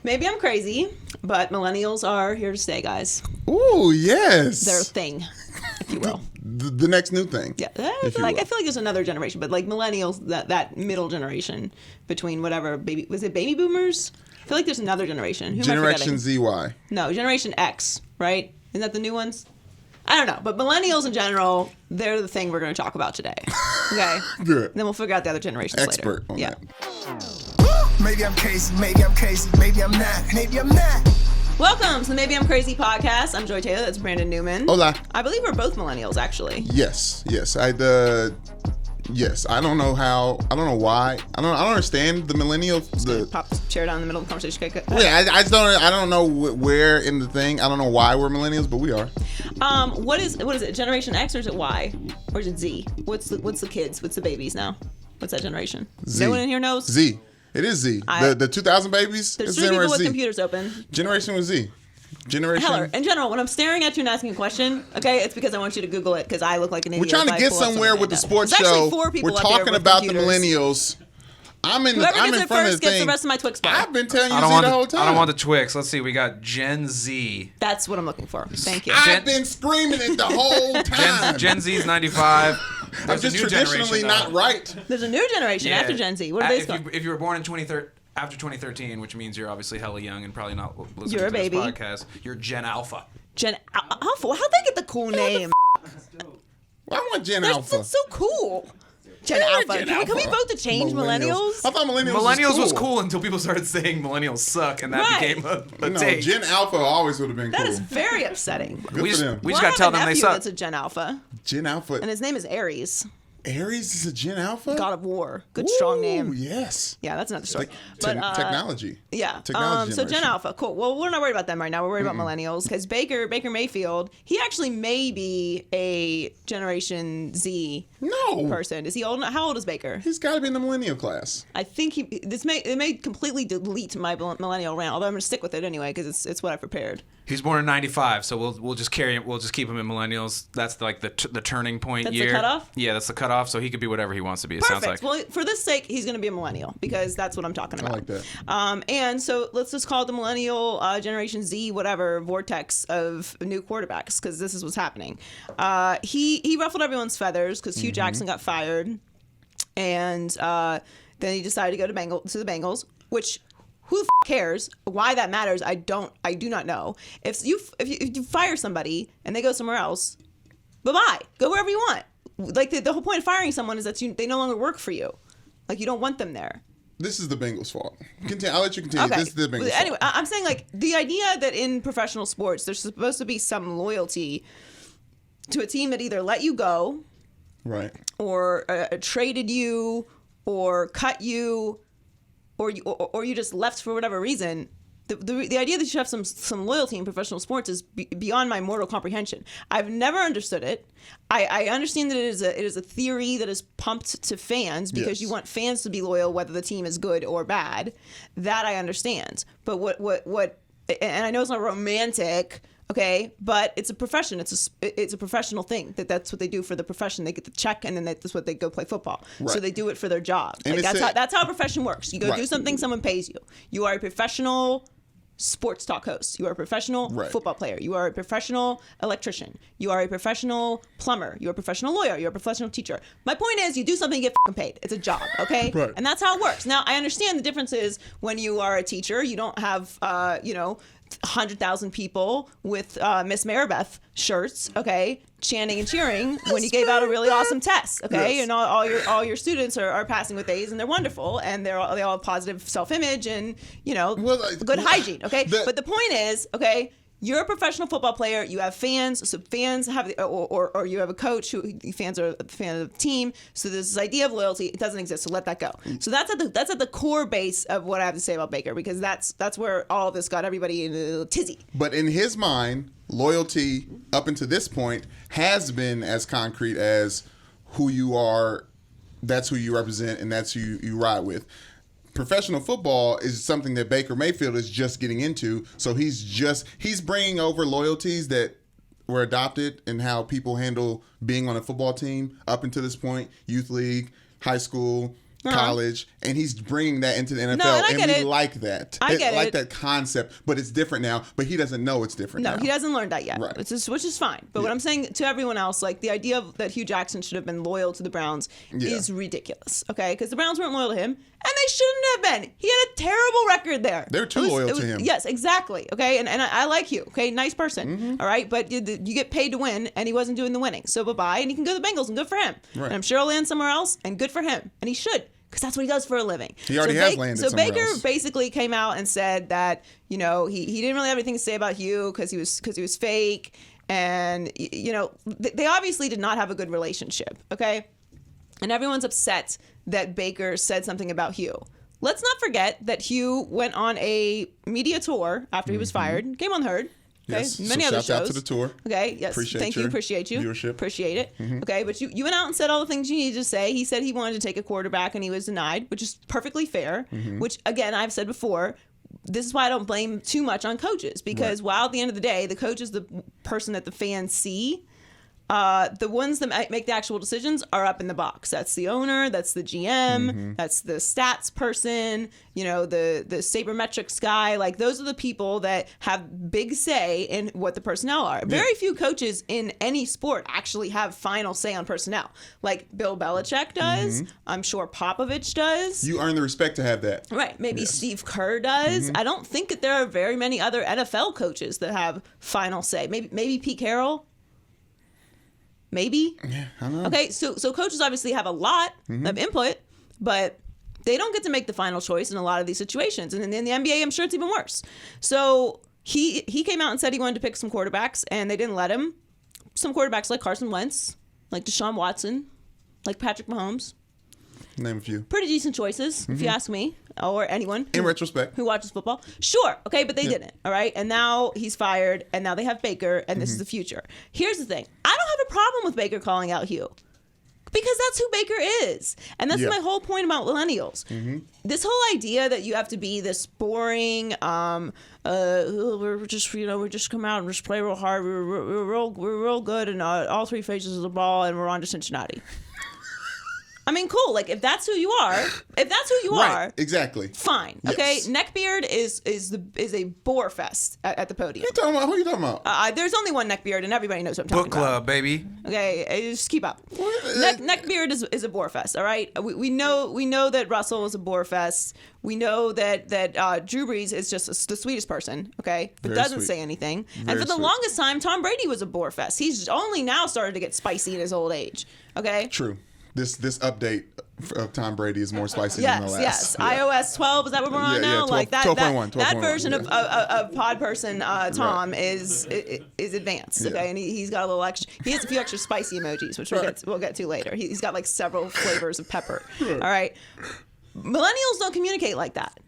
Maybe I'm crazy, but millennials are here to stay, guys. Ooh, yes. They're a thing, if you will. The next new thing. Yeah, I feel like there's another generation, but like millennials, that middle generation between whatever was it baby boomers? I feel like there's another generation. Who Generation am I ZY. No, Generation X, right? Isn't that the new ones? I don't know, but millennials in general, they're the thing we're going to talk about today. Okay? Good. Then we'll figure out the other generations Expert later. on Yeah. that. Maybe I'm crazy, maybe I'm crazy, maybe I'm not, maybe I'm not. Welcome to the Maybe I'm Crazy podcast. I'm Joy Taylor. That's Brandon Newman. Hola. I believe we're both millennials, actually. Yes. Yes. I don't know how. I don't know why. I don't understand the millennials. Pop the chair down in the middle of the conversation. Okay, Yeah, I just don't. I don't know where in the thing. I don't know why we're millennials, but we are. What is it? Generation X or is it Y or is it Z? What's the kids? What's the babies now? What's that generation? Z. No one in here knows. Z. It is Z. The 2000 babies. There's it's 3 people with Z. computers open. Generation was Z. Generation. Heller, in general, when I'm staring at you and asking a question, okay, it's because I want you to Google it because I look like an idiot. We're trying to get somewhere with the sports show. We're talking about the millennials. I'm in Whoever front gets of it the first gets thing. the rest of my Twix bar. I've been telling you the whole time. I don't want the Twix. Let's see. We got Gen Z. That's what I'm looking for. Thank you. I've been screaming it the whole time. Gen Z is 95. I'm just traditionally not right. There's a new generation after Gen Z. What are they called? If you were born in after 2013, which means you're obviously hella young and probably not listening You're a to baby. this podcast, you're Gen Alpha. Gen Alpha? How'd they get the cool name? Well, I want Gen That's Alpha. so cool. Gen Alpha. Can we vote to change millennials? I thought Millennials was cool until people started saying millennials suck, and that became a take. Gen Alpha always would have been cool. That is very upsetting. Good for them. We just gotta tell them they suck. That's a Gen Alpha. Gen Alpha. And his name is Ares. Ares is a Gen Alpha? God of War. Good, strong name. Yes. Yeah, that's another story. Technology. Yeah. Technology So Gen Alpha, cool. Well, we're not worried about them right now. We're worried about millennials because Baker Mayfield, he actually may be a Generation Z person. Is he old? How old is Baker? He's got to be in the millennial class. I think it may completely delete my millennial rant, although I'm going to stick with it anyway because it's what I prepared. He's born in 95, so we'll just carry him. We'll just keep him in millennials. That's like the turning point year. That's the cutoff? Yeah, that's the cutoff. So he could be whatever he wants to be. It Perfect. sounds like. Well, for this sake, he's going to be a millennial because that's what I'm talking about. I like that. And so let's just call it the millennial Generation Z, whatever vortex of new quarterbacks because this is what's happening. He ruffled everyone's feathers because Hue Jackson got fired, and then he decided to go to the Bengals, which. Who the cares? Why that matters? I do not know. If you fire somebody and they go somewhere else, bye-bye. Go wherever you want. Like the whole point of firing someone is that they no longer work for you. Like you don't want them there. This is the Bengals' fault. I'll let you continue. Okay. This is the Bengals' anyway, fault. I'm saying like the idea that in professional sports there's supposed to be some loyalty to a team that either let you go, right, or traded you, or cut you. Or you just left for whatever reason. The idea that you should have some loyalty in professional sports is beyond my mortal comprehension. I've never understood it. I understand that it is a theory that is pumped to fans because you want fans to be loyal whether the team is good or bad. That I understand. But what and I know it's not romantic. Okay, but it's a profession. It's a professional thing. That's what they do for the profession. They get the check, and then that's what they go play football. Right. So they do it for their job. Like that's how a profession works. You go do something, someone pays you. You are a professional sports talk host. You are a professional football player. You are a professional electrician. You are a professional plumber. You are a professional lawyer. You are a professional teacher. My point is, you do something, you get f***ing paid. It's a job, okay? Right. And that's how it works. Now, I understand the difference is when you are a teacher, you don't have, 100,000 people with Miss Maribeth shirts, okay, chanting and cheering when you gave out a really awesome test, okay, yes. and all your students are passing with A's and they're wonderful and they all have positive self-image and good hygiene, okay. But the point is, okay, you're a professional football player. You have fans, so fans have, or you have a coach who fans are a fan of the team. So there's this idea of loyalty. It doesn't exist. So let that go. So that's at the core base of what I have to say about Baker because that's where all of this got everybody in a tizzy. But in his mind, loyalty up until this point has been as concrete as who you are. That's who you represent, and that's who you ride with. Professional football is something that Baker Mayfield is just getting into. So he's bringing over loyalties that were adopted and how people handle being on a football team up until this point, youth league, high school, college, and he's bringing that into the NFL, and I get we it. like that. I get like it. that concept, but it's different now. But he doesn't know it's different now. No, he hasn't learned that yet, Right. which is fine. But what I'm saying to everyone else, like the idea that Hue Jackson should have been loyal to the Browns is ridiculous, okay? Because the Browns weren't loyal to him, and they shouldn't have been. He had a terrible record there. They were too loyal to him. Yes, exactly, okay? And I like Hue, okay? Nice person, all right? But you get paid to win, and he wasn't doing the winning. So bye-bye, and he can go to the Bengals, and good for him. Right. And I'm sure he'll land somewhere else, and good for him. And he should. Because that's what he does for a living. He already has landed So somewhere Baker else. basically came out and said that, you know, he didn't really have anything to say about Hue because he was fake. And, you know, they obviously did not have a good relationship, okay? And everyone's upset that Baker said something about Hue. Let's not forget that Hue went on a media tour after he was fired, came on the Herd. Okay, Yes. many So other shout shows. out to the tour. Okay, yes, thank you, appreciate you. Viewership. Appreciate it. Okay, but you went out and said all the things you needed to say. He said he wanted to take a quarterback and he was denied, which is perfectly fair, which, again, I've said before, this is why I don't blame too much on coaches, because while at the end of the day, the coach is the person that the fans see, the ones that make the actual decisions are up in the box. That's the owner, that's the GM, that's the stats person, you know, the sabermetrics guy. Like, those are the people that have big say in what the personnel are. Very few coaches in any sport actually have final say on personnel. Like Bill Belichick does. I'm sure Popovich does. You earn the respect to have that. Right. Maybe Steve Kerr does. I don't think that there are very many other NFL coaches that have final say. Maybe Pete Carroll. Maybe. Yeah, I know. Okay, so coaches obviously have a lot of input, but they don't get to make the final choice in a lot of these situations. And in the NBA, I'm sure it's even worse. So he came out and said he wanted to pick some quarterbacks, and they didn't let him. Some quarterbacks like Carson Wentz, like Deshaun Watson, like Patrick Mahomes. Name a few. Pretty decent choices, if you ask me, or anyone. In retrospect. Who watches football. Sure, okay, but they didn't, all right? And now he's fired, and now they have Baker, and this is the future. Here's the thing. I don't have a problem with Baker calling out Hue, because that's who Baker is. And that's my whole point about Millennials. This whole idea that you have to be this boring, we're just come out and just play real hard, we're real good in all three phases of the ball, and we're on to Cincinnati. I mean, cool. Like, if that's who you are, Right, exactly. fine. Yes. Okay, neckbeard is a bore fest at the podium. Who you talking about? There's only one neckbeard, and everybody knows what I'm talking Book club, about. baby. Okay, just keep up. Neckbeard is a bore fest. All right, we know that Russell is a bore fest. We know that Drew Brees is just the sweetest person. Okay, but Very doesn't sweet. say anything. Very And for the sweet. longest time, Tom Brady was a bore fest. He's only now started to get spicy in his old age. Okay. True. This update of Tom Brady is more spicy than the last. Yes. Yeah. iOS 12, is that what we're on Yeah, now? 12, like that 12.1, that version 12.1, of pod person Tom is advanced. Okay, Yeah. and he's got a little extra. He has a few extra spicy emojis, which we'll get to later. He's got like several flavors of pepper. All right, millennials don't communicate like that.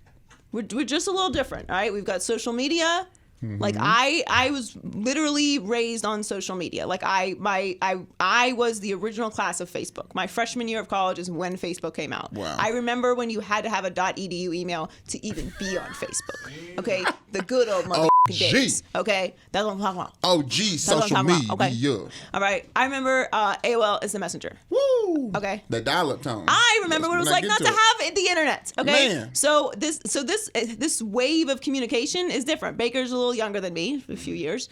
We're just a little different. All right, we've got social media. Like I was literally raised on social media. Like I was the original class of Facebook. My freshman year of college is when Facebook came out. Wow. I remember when you had to have a .edu email to even be on Facebook. Okay, the good old motherfucking days. Okay, that's what I'm talking about. Oh, gee, That's what I'm social talking media. about. Okay. All right, I remember AOL is the messenger. Woo. Okay. The dial-up tone. I remember what it was like not to have the internet. Okay, Man. so this wave of communication is different. Baker's a little younger than me, a few years.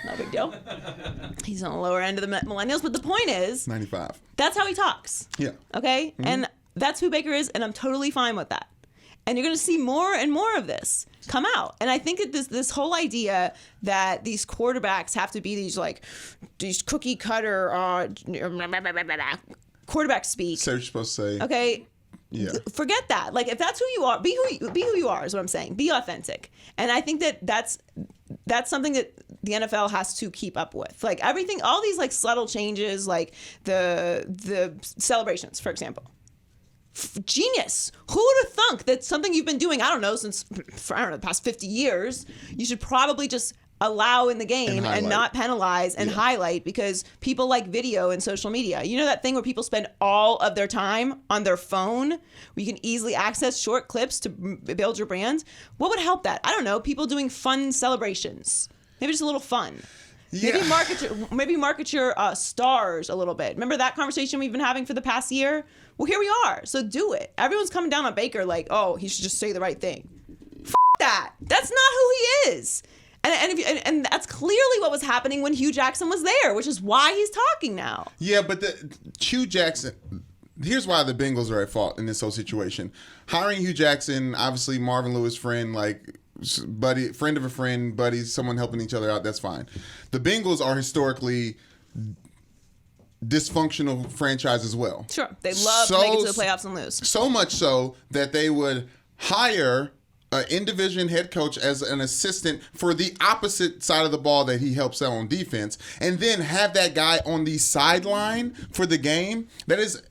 No big deal. He's on the lower end of the millennials, but the point is, 95. that's how he talks. Yeah. Okay, and that's who Baker is, and I'm totally fine with that. And you're going to see more and more of this come out. And I think that this whole idea that these quarterbacks have to be these cookie cutter quarterback speak. So you're supposed to say. Okay. Yeah. Forget that. Like, if that's who you are, be who you are is what I'm saying. Be authentic. And I think that's something that the NFL has to keep up with. Like everything, all these like subtle changes, like the celebrations, for example. Genius. Who would have thunk that something you've been doing, I don't know, since the past 50 years, you should probably just allow in the game and not penalize and highlight, because people like video and social media. You know that thing where people spend all of their time on their phone, where you can easily access short clips to build your brand? What would help that? I don't know. People doing fun celebrations. Maybe just a little fun. Maybe market your stars a little bit. Remember that conversation we've been having for the past year? Well, here we are. So do it. Everyone's coming down on Baker like, oh, he should just say the right thing. That. That's not who he is. And that's clearly what was happening when Hue Jackson was there, which is why he's talking now. Yeah, but Hue Jackson. Here's why the Bengals are at fault in this whole situation. Hiring Hue Jackson, obviously Marvin Lewis' friend, like buddy, friend of a friend, buddies, someone helping each other out. That's fine. The Bengals are historically dysfunctional franchise as well. Sure, they love to make it to the playoffs and lose. So much so that they would hire an in-division head coach as an assistant for the opposite side of the ball that he helps out on defense, and then have that guy on the sideline for the game. That is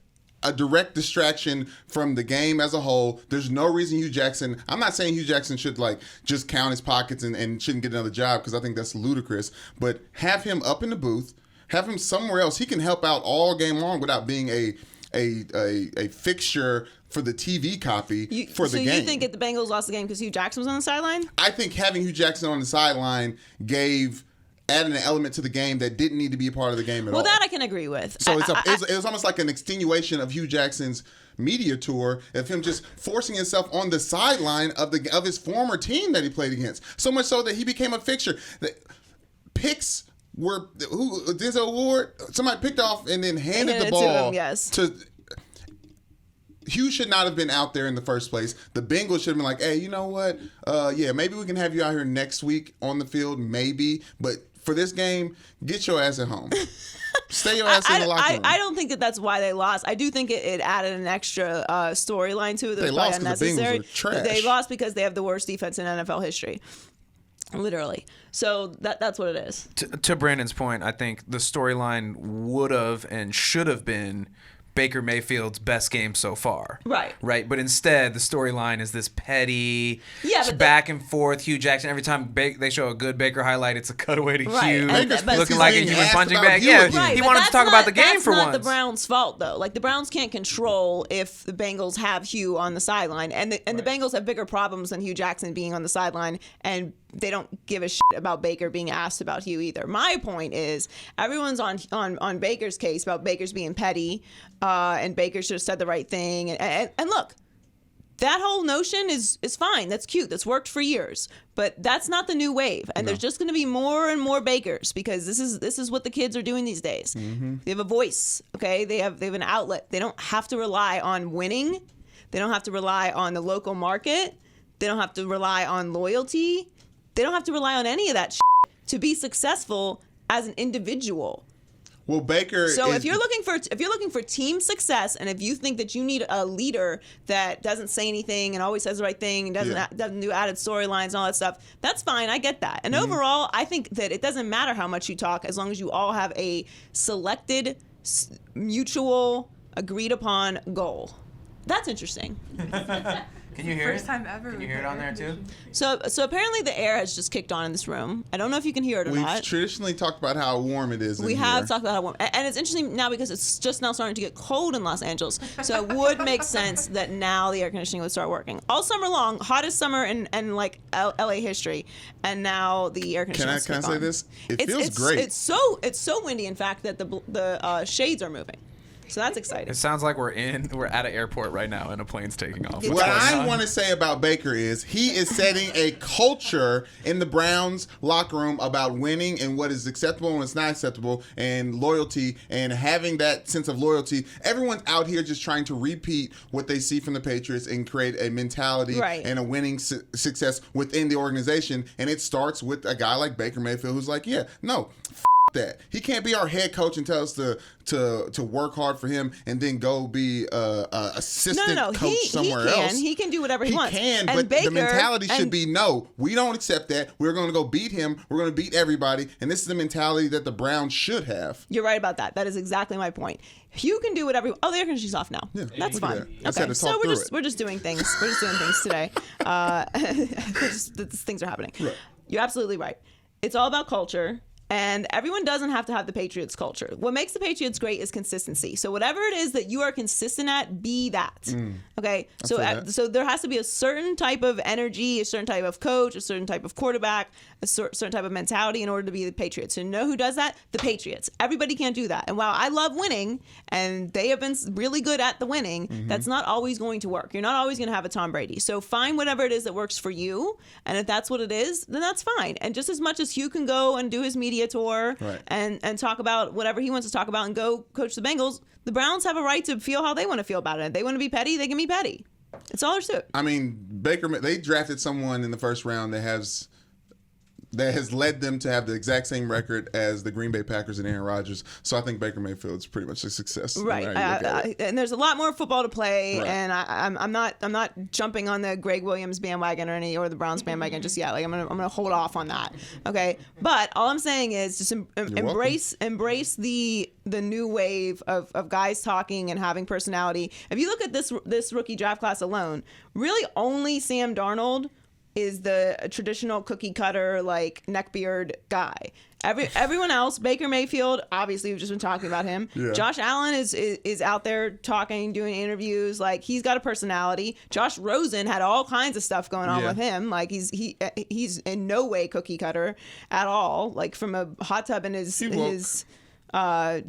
a direct distraction from the game as a whole. There's no reason Hue Jackson, I'm not saying Hue Jackson should like just count his pockets and shouldn't get another job, because I think that's ludicrous, but have him up in the booth, have him somewhere else. He can help out all game long without being a fixture for the TV copy for the game. So you think if the Bengals lost the game because Hue Jackson was on the sideline? I think having Hue Jackson on the sideline added an element to the game that didn't need to be a part of the game at all. Well, that I can agree with. So it was almost like an extenuation of Hue Jackson's media tour, of him just forcing himself on the sideline of his former team that he played against. So much so that he became a fixture. The picks were Denzel Ward. Somebody picked off and then handed the ball to. Hugh should not have been out there in the first place. The Bengals should have been like, hey, you know what? Maybe we can have you out here next week on the field, maybe. But for this game, get your ass at home. Stay your ass in the locker room. I don't think that's why they lost. I do think it added an extra storyline to it. They lost because the Bengals were trash. They lost because they have the worst defense in NFL history. Literally. So that's what it is. To Brandon's point, I think the storyline would have and should have been Baker Mayfield's best game so far. Right. But instead, the storyline is this petty, back and forth. Hue Jackson, every time they show a good Baker highlight, it's a cutaway to Hue, looking like a human punching bag. Yeah, he wanted to talk about the game for once. That's not the Browns' fault, though. Like, the Browns can't control if the Bengals have Hue on the sideline. And the Bengals have bigger problems than Hue Jackson being on the sideline, and they don't give a shit about Baker being asked about Hue either. My point is, everyone's on Baker's case about Baker's being petty, and Baker should have said the right thing. And look, that whole notion is fine. That's cute. That's worked for years. But that's not the new wave. And there's just going to be more and more Bakers, because this is what the kids are doing these days. Mm-hmm. They have a voice. Okay, they have an outlet. They don't have to rely on winning. They don't have to rely on the local market. They don't have to rely on loyalty. They don't have to rely on any of that shit to be successful as an individual. Well, Baker. So if you're looking for team success, and if you think that you need a leader that doesn't say anything and always says the right thing and doesn't do added storylines and all that stuff, that's fine. I get that. And overall, I think that it doesn't matter how much you talk, as long as you all have a selected, mutual, agreed upon goal. That's interesting. Can you hear First time ever. Can you hear it on there too? So apparently the air has just kicked on in this room. I don't know if you can hear it or not. We've traditionally talked about how warm it is. We have talked about how warm, and it's interesting now because it's just now starting to get cold in Los Angeles. So it would make sense that now the air conditioning would start working all summer long, hottest summer in like LA history, and now the air conditioning. Can I say this? It feels great. It's so windy, in fact, that the shades are moving. So that's exciting. It sounds like we're at an airport right now and a plane's taking off. What I want to say about Baker is he is setting a culture in the Browns locker room about winning and what is acceptable and what's not acceptable, and loyalty, and having that sense of loyalty. Everyone's out here just trying to repeat what they see from the Patriots and create a mentality and a winning success within the organization. And it starts with a guy like Baker Mayfield, who's like, that. He can't be our head coach and tell us to work hard for him and then go be a assistant coach somewhere else. He can do whatever he wants. He can, but the mentality should be, no, we don't accept that. We're going to go beat him. We're going to beat everybody. And this is the mentality that the Browns should have. You're right about that. That is exactly my point. You can do whatever. Oh, the air conditioning's off now. Yeah, that's fine. Okay, so we're just doing things. We're just doing things today. Things are happening. Right. You're absolutely right. It's all about culture. And everyone doesn't have to have the Patriots culture. What makes the Patriots great is consistency. So whatever it is that you are consistent at, be that. Okay? So there has to be a certain type of energy, a certain type of coach, a certain type of quarterback, a certain type of mentality in order to be the Patriots. And you know who does that? The Patriots. Everybody can't do that. And while I love winning, and they have been really good at the winning, that's not always going to work. You're not always going to have a Tom Brady. So find whatever it is that works for you. And if that's what it is, then that's fine. And just as much as Hue can go and do his media tour and talk about whatever he wants to talk about and go coach the Bengals, the Browns have a right to feel how they want to feel about it. If they want to be petty, they can be petty. It's all there's to it. I mean, they drafted someone in the first round that has led them to have the exact same record as the Green Bay Packers and Aaron Rodgers. So I think Baker Mayfield is pretty much a success. Right. And there's a lot more football to play. Right. And I'm not jumping on the Greg Williams bandwagon or the Browns bandwagon just yet. Like I'm gonna hold off on that. Okay. But all I'm saying is just embrace the new wave of guys talking and having personality. If you look at this rookie draft class alone, really only Sam Darnold is the traditional cookie cutter, like neckbeard guy. Everyone else, Baker Mayfield, obviously we've just been talking about him. Yeah. Josh Allen is out there talking, doing interviews. Like he's got a personality. Josh Rosen had all kinds of stuff going on with him. Like he's in no way cookie cutter at all. Like from a hot tub in his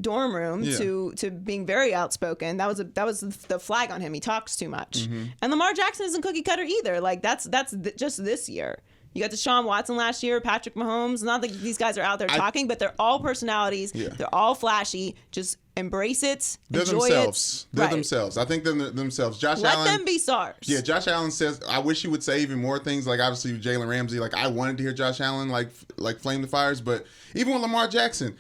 dorm room to being very outspoken. That was the flag on him. He talks too much. And Lamar Jackson isn't cookie cutter either. Like that's just this year. You got Deshaun Watson last year, Patrick Mahomes. Not that these guys are out there talking, but they're all personalities. Yeah. They're all flashy. Just embrace it. They're enjoy themselves. It. They're themselves. I think they're themselves. Josh Allen. Let them be stars. Yeah, Josh Allen says, I wish he would say even more things. Like obviously Jalen Ramsey. Like I wanted to hear Josh Allen like flame the fires, but even with Lamar Jackson,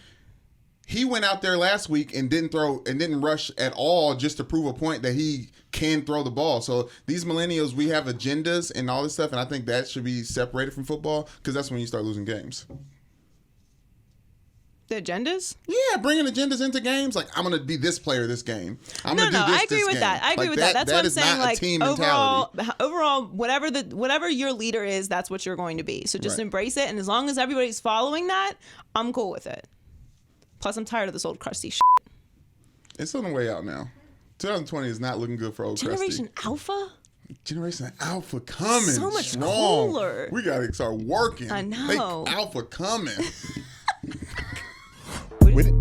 he went out there last week and didn't rush at all just to prove a point that he can throw the ball. So these millennials, we have agendas and all this stuff, and I think that should be separated from football because that's when you start losing games. The agendas? Yeah, bringing agendas into games. Like, I'm going to be this player this game. I'm going to do this I agree with game. that. I agree with that. That's what I'm saying. Like, team overall, whatever your leader is, that's what you're going to be. So just embrace it, and as long as everybody's following that, I'm cool with it. Plus, I'm tired of this old crusty shit. It's on the way out now. 2020 is not looking good for old Generation crusty. Alpha? Generation Alpha coming. So much strong. cooler. We got to start working. I know. Alpha coming. With it.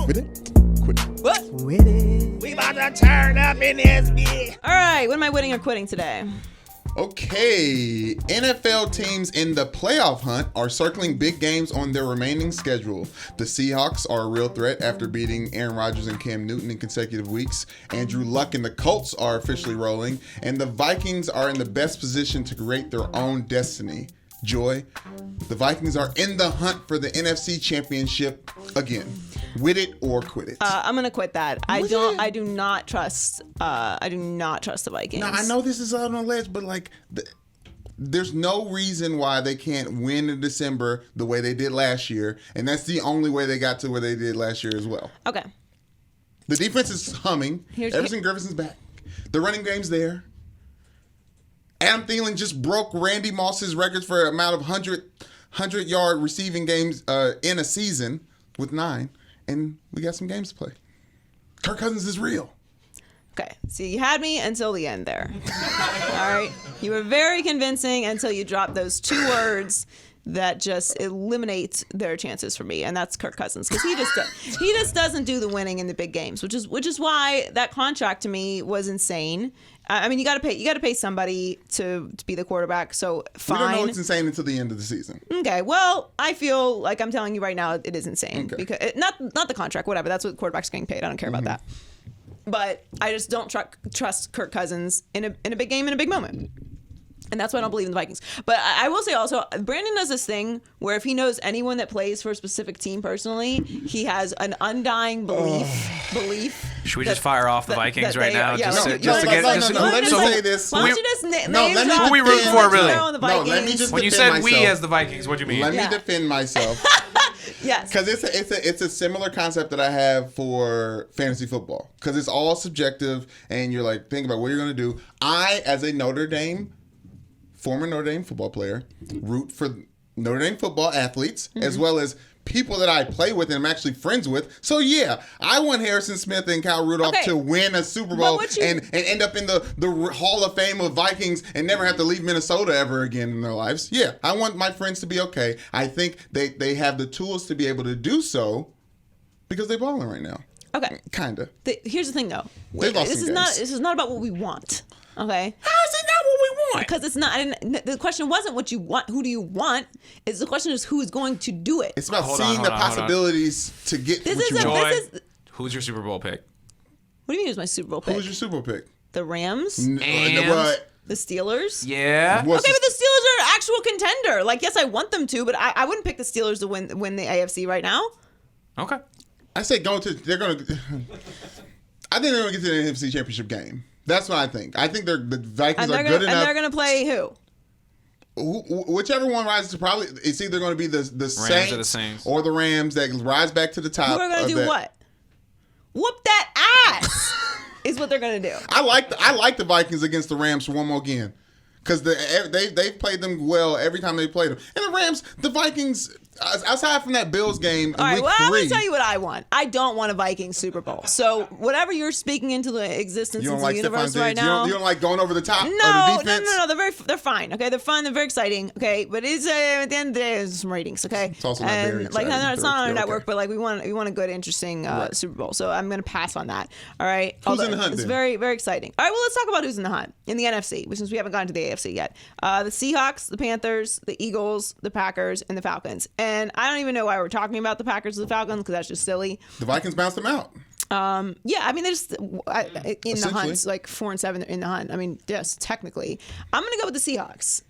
With it. Quit it. What? With it. We about to turn up in this bitch. All right. When am I winning or quitting today? Okay, NFL teams in the playoff hunt are circling big games on their remaining schedule. The Seahawks are a real threat after beating Aaron Rodgers and Cam Newton in consecutive weeks. Andrew Luck and the Colts are officially rolling, and the Vikings are in the best position to create their own destiny. Joy, the Vikings are in the hunt for the NFC Championship again. With it or quit it. I'm gonna quit that. I do not trust the Vikings. Now I know this is out on a ledge, but like, there's no reason why they can't win in December the way they did last year, and that's the only way they got to where they did last year as well. Okay. The defense is humming. Everson Griffith's back. The running game's there. Adam Thielen just broke Randy Moss's records for amount of 100-yard receiving games in a season with 9. And we got some games to play. Kirk Cousins is real. Okay, so you had me until the end there. All right, you were very convincing until you dropped those 2 words that just eliminate their chances for me, and that's Kirk Cousins, because he just doesn't do the winning in the big games, which is why that contract to me was insane. I mean, you got to pay somebody to be the quarterback. So fine. We don't know it's insane until the end of the season. Okay. Well, I feel like I'm telling you right now it is insane because not the contract, whatever. That's what quarterback's getting paid. I don't care about that. But I just don't trust Kirk Cousins in a big game in a big moment. And that's why I don't believe in the Vikings. But I will say also, Brandon does this thing where if he knows anyone that plays for a specific team personally, he has an undying belief. Should we just fire off the Vikings right now? Let me say this. Why don't you just name who are we rooting for, really? No, let me just when you said myself. We as the Vikings, what do you mean? Let me defend myself. Yes. Because it's a similar concept that I have for fantasy football. Because it's all subjective, and you're like, think about what you're going to do. I, as a former Notre Dame football player, root for Notre Dame football athletes, as well as people that I play with and I'm actually friends with. So yeah, I want Harrison Smith and Kyle Rudolph to win a Super Bowl and end up in the Hall of Fame of Vikings and never have to leave Minnesota ever again in their lives. Yeah, I want my friends to be okay. I think they have the tools to be able to do so because they're balling right now. Okay. Kinda. Here's the thing though. This is not about what we want. Okay. How is it not what we want? Because it's not. The question wasn't what you want. Who do you want? It's the question is who's going to do it. It's about seeing the possibilities to get what you want. Who's your Super Bowl pick? What do you mean who's my Super Bowl pick? Who's your Super Bowl pick? The Rams. And the Steelers. Yeah. Okay, but the Steelers are an actual contender. Like, yes, I want them to, but I wouldn't pick the Steelers to win the AFC right now. Okay. I say I think they're going to get to the NFC Championship game. That's what I think. I think the Vikings are good enough. And they're going to play who? Whichever one rises to probably, it's either going to be the Saints or the Rams that rise back to the top. Who are going to do what? Whoop that ass is what they're going to do. I like the Vikings against the Rams for one more game because they've played them well every time they played them. And the Rams, the Vikings, outside from that Bills game, all right, well, I'm going to tell you what I want. I don't want a Vikings Super Bowl. So whatever you're speaking into the existence of the universe right now, you don't like going over the top of the defense? No. They're fine. Okay, they're fun. They're very exciting. Okay, but it's at the end of the day, there's some ratings. Okay, it's also not very exciting. It's not on our network, but we want a good, interesting Super Bowl. So I'm going to pass on that. All right, who's in the hunt? It's very, very exciting. All right, well, let's talk about who's in the hunt in the NFC, since we haven't gotten to the AFC yet. The Seahawks, the Panthers, the Eagles, the Packers, and the Falcons. And I don't even know why we're talking about the Packers or the Falcons because that's just silly. The Vikings bounced them out. Yeah, I mean, they're just in the hunt, like 4-7 in the hunt. I mean, yes, technically. I'm going to go with the Seahawks.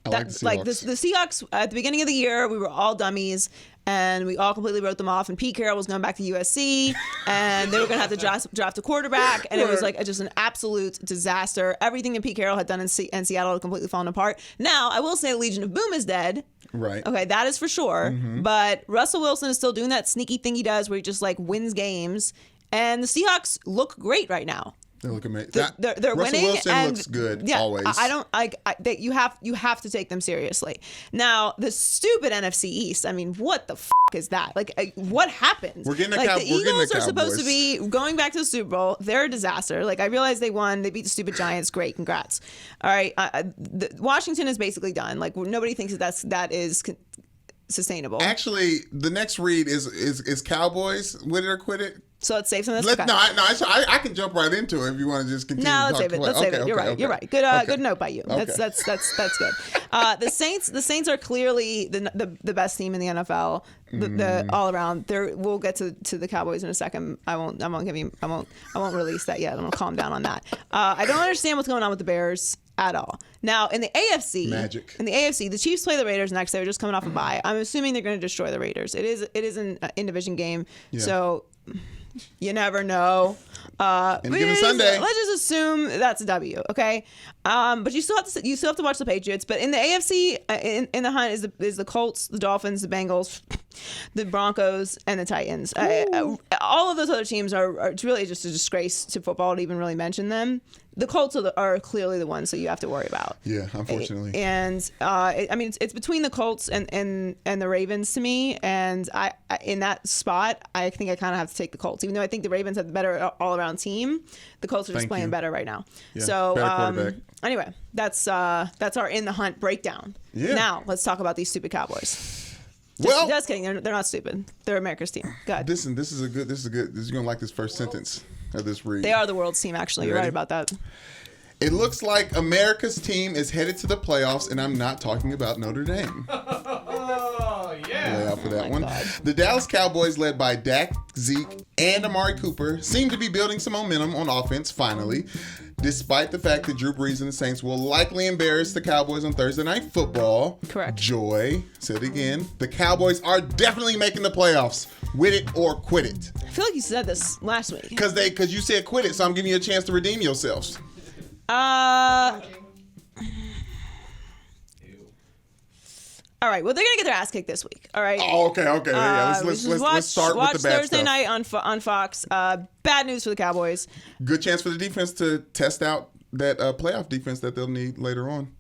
I like the Seahawks. The Seahawks, at the beginning of the year, we were all dummies. And we all completely wrote them off. And Pete Carroll was going back to USC. And they were going to have to draft a quarterback. And it was like just an absolute disaster. Everything that Pete Carroll had done in Seattle had completely fallen apart. Now, I will say Legion of Boom is dead. Right. Okay, that is for sure. Mm-hmm. But Russell Wilson is still doing that sneaky thing he does where he just like wins games. And the Seahawks look great right now. They look amazing. They're Russell winning. Wilson and looks good always. I don't like that. You have to take them seriously. Now the stupid NFC East. I mean, what the is that? Like, what happens? We're getting the Eagles are supposed to be going back to the Super Bowl. They're a disaster. Like, I realize they won. They beat the stupid Giants. Great, congrats. All right, Washington is basically done. Like, nobody thinks that is sustainable. Actually, the next read is Cowboys. Win it or quit it. So let's save some of this. I can jump right into it if you want to just continue. No, let's save it. Let's save it. You're right. You're right. Good note by you. Okay. That's good. The Saints are clearly the best team in the NFL. The all around. We'll get to the Cowboys in a second. I won't release that yet. I'm gonna calm down on that. I don't understand what's going on with the Bears at all. Now in the AFC, magic. In the AFC, the Chiefs play the Raiders next. They were just coming off a bye. I'm assuming they're going to destroy the Raiders. It is an in-division game, so. You never know. Given Sunday, let's just assume that's a W, okay? But you still have to watch the Patriots. But in the AFC, in the hunt is the Colts, the Dolphins, the Bengals, the Broncos, and the Titans. All of those other teams are it's really just a disgrace to football to even really mention them. The Colts are clearly the ones that you have to worry about. Yeah, unfortunately. And I mean, it's between the Colts and the Ravens to me. And I in that spot, I think I kind of have to take the Colts, even though I think the Ravens have the better all-around team. The Colts are just playing better right now. Yeah, so anyway, that's our in the hunt breakdown. Yeah. Now let's talk about these stupid Cowboys. Just kidding. They're not stupid. They're America's team. Go ahead. Listen, this is good. You're gonna like this first sentence of this read. They are the world's team. Actually, you're right about that. It looks like America's team is headed to the playoffs, and I'm not talking about Notre Dame. Oh, yeah. Lay out for that one. God. The Dallas Cowboys, led by Dak, Zeke, and Amari Cooper, seem to be building some momentum on offense, finally, despite the fact that Drew Brees and the Saints will likely embarrass the Cowboys on Thursday Night Football. Correct. Joy, said again, the Cowboys are definitely making the playoffs. With it or quit it. I feel like you said this last week. Because you said quit it, so I'm giving you a chance to redeem yourselves. All right. Well, they're gonna get their ass kicked this week. All right. Oh, okay. Yeah, let's start with the bad Thursday stuff. night on Fox. Bad news for the Cowboys. Good chance for the defense to test out that playoff defense that they'll need later on.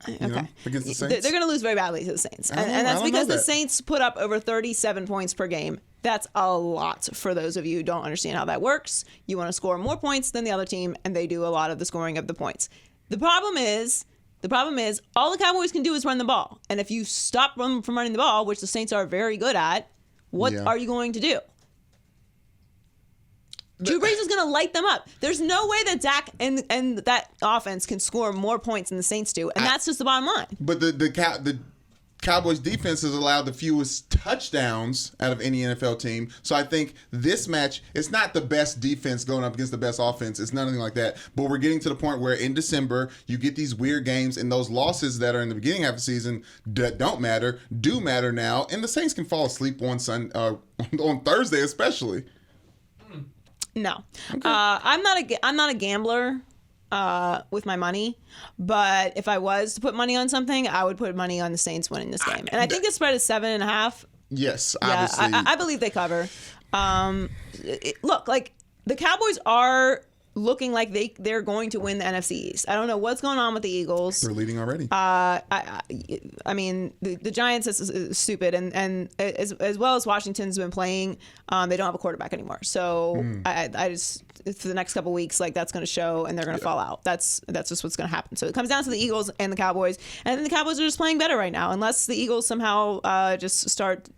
Okay. Against the Saints? They're going to lose very badly to the Saints. And that's because the Saints put up over 37 points per game. That's a lot for those of you who don't understand how that works. You want to score more points than the other team, and they do a lot of the scoring of the points. The problem is all the Cowboys can do is run the ball. And if you stop them from running the ball, which the Saints are very good at, what are you going to do? Drew Brees is going to light them up. There's no way that Dak and that offense can score more points than the Saints do, and that's just the bottom line. But the Cowboys defense has allowed the fewest touchdowns out of any NFL team. So I think this match, it's not the best defense going up against the best offense. It's nothing like that. But we're getting to the point where in December, you get these weird games, and those losses that are in the beginning of the season that don't matter do matter now. And the Saints can fall asleep on Thursday especially. No, okay. I'm not a gambler with my money, but if I was to put money on something, I would put money on the Saints winning this game. And I think the spread is 7.5. Yes, obviously. I believe they cover. Look, like the Cowboys are looking like they're going to win the NFC East. I don't know what's going on with the Eagles. They're leading already. I mean, the Giants is stupid, and as well as Washington's been playing, they don't have a quarterback anymore. So I just for the next couple of weeks, like that's going to show, and they're going to fall out. That's just what's going to happen. So it comes down to the Eagles and the Cowboys, and then the Cowboys are just playing better right now. Unless the Eagles somehow just start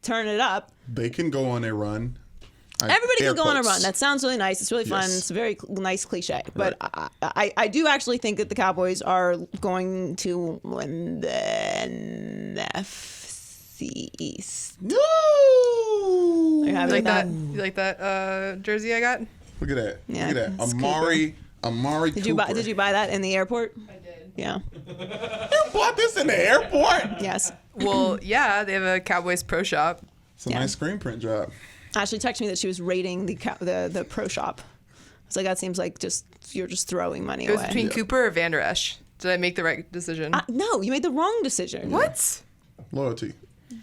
turning it up, they can go on a run. Everybody can go on a run. That sounds really nice. It's really fun. Yes. It's a very nice cliche. But right. I do actually think that the Cowboys are going to win the NFC East. No! You like that? You like that jersey I got? Look at that. Yeah, look at that. Amari Cooper. Did you buy that in the airport? I did. Yeah. You bought this in the airport? Yes. Well, yeah. They have a Cowboys pro shop. It's a nice screen print job. Ashley texted me that she was rating the pro shop. It's like, that seems like you're just throwing money away. It was between Cooper or Van Der Esch. Did I make the right decision? No, you made the wrong decision. What? Loyalty.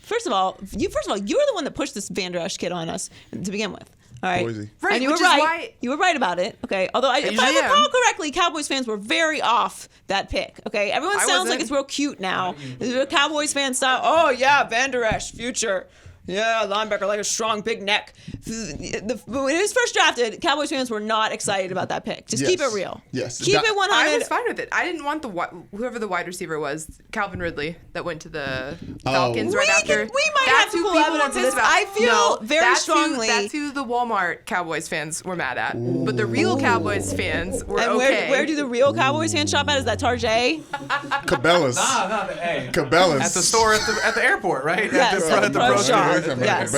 First of all, you were the one that pushed this Van Der Esch kid on us to begin with. All right. Boise. Right, and you were right. You were right about it. Okay. Although if I recall correctly, Cowboys fans were very off that pick. Okay. Everyone sounds like it's real cute now. The Cowboys fans style. Oh yeah, Van Der Esch, future. Yeah, linebacker, like a strong, big neck. When it was first drafted, Cowboys fans were not excited about that pick. Just keep it real. Yes. Keep it 100. I was fine with it. I didn't want whoever the wide receiver was, Calvin Ridley, that went to the Falcons right after. We might have to pull evidence of this. I feel very strongly. That's who the Walmart Cowboys fans were mad at. Ooh. But the real Cowboys fans were okay. Where do the real Cowboys fans shop at? Is that Tarjay? Cabela's. Cabela's. At the store at the airport, right? Yes, at the pro shop. Yes.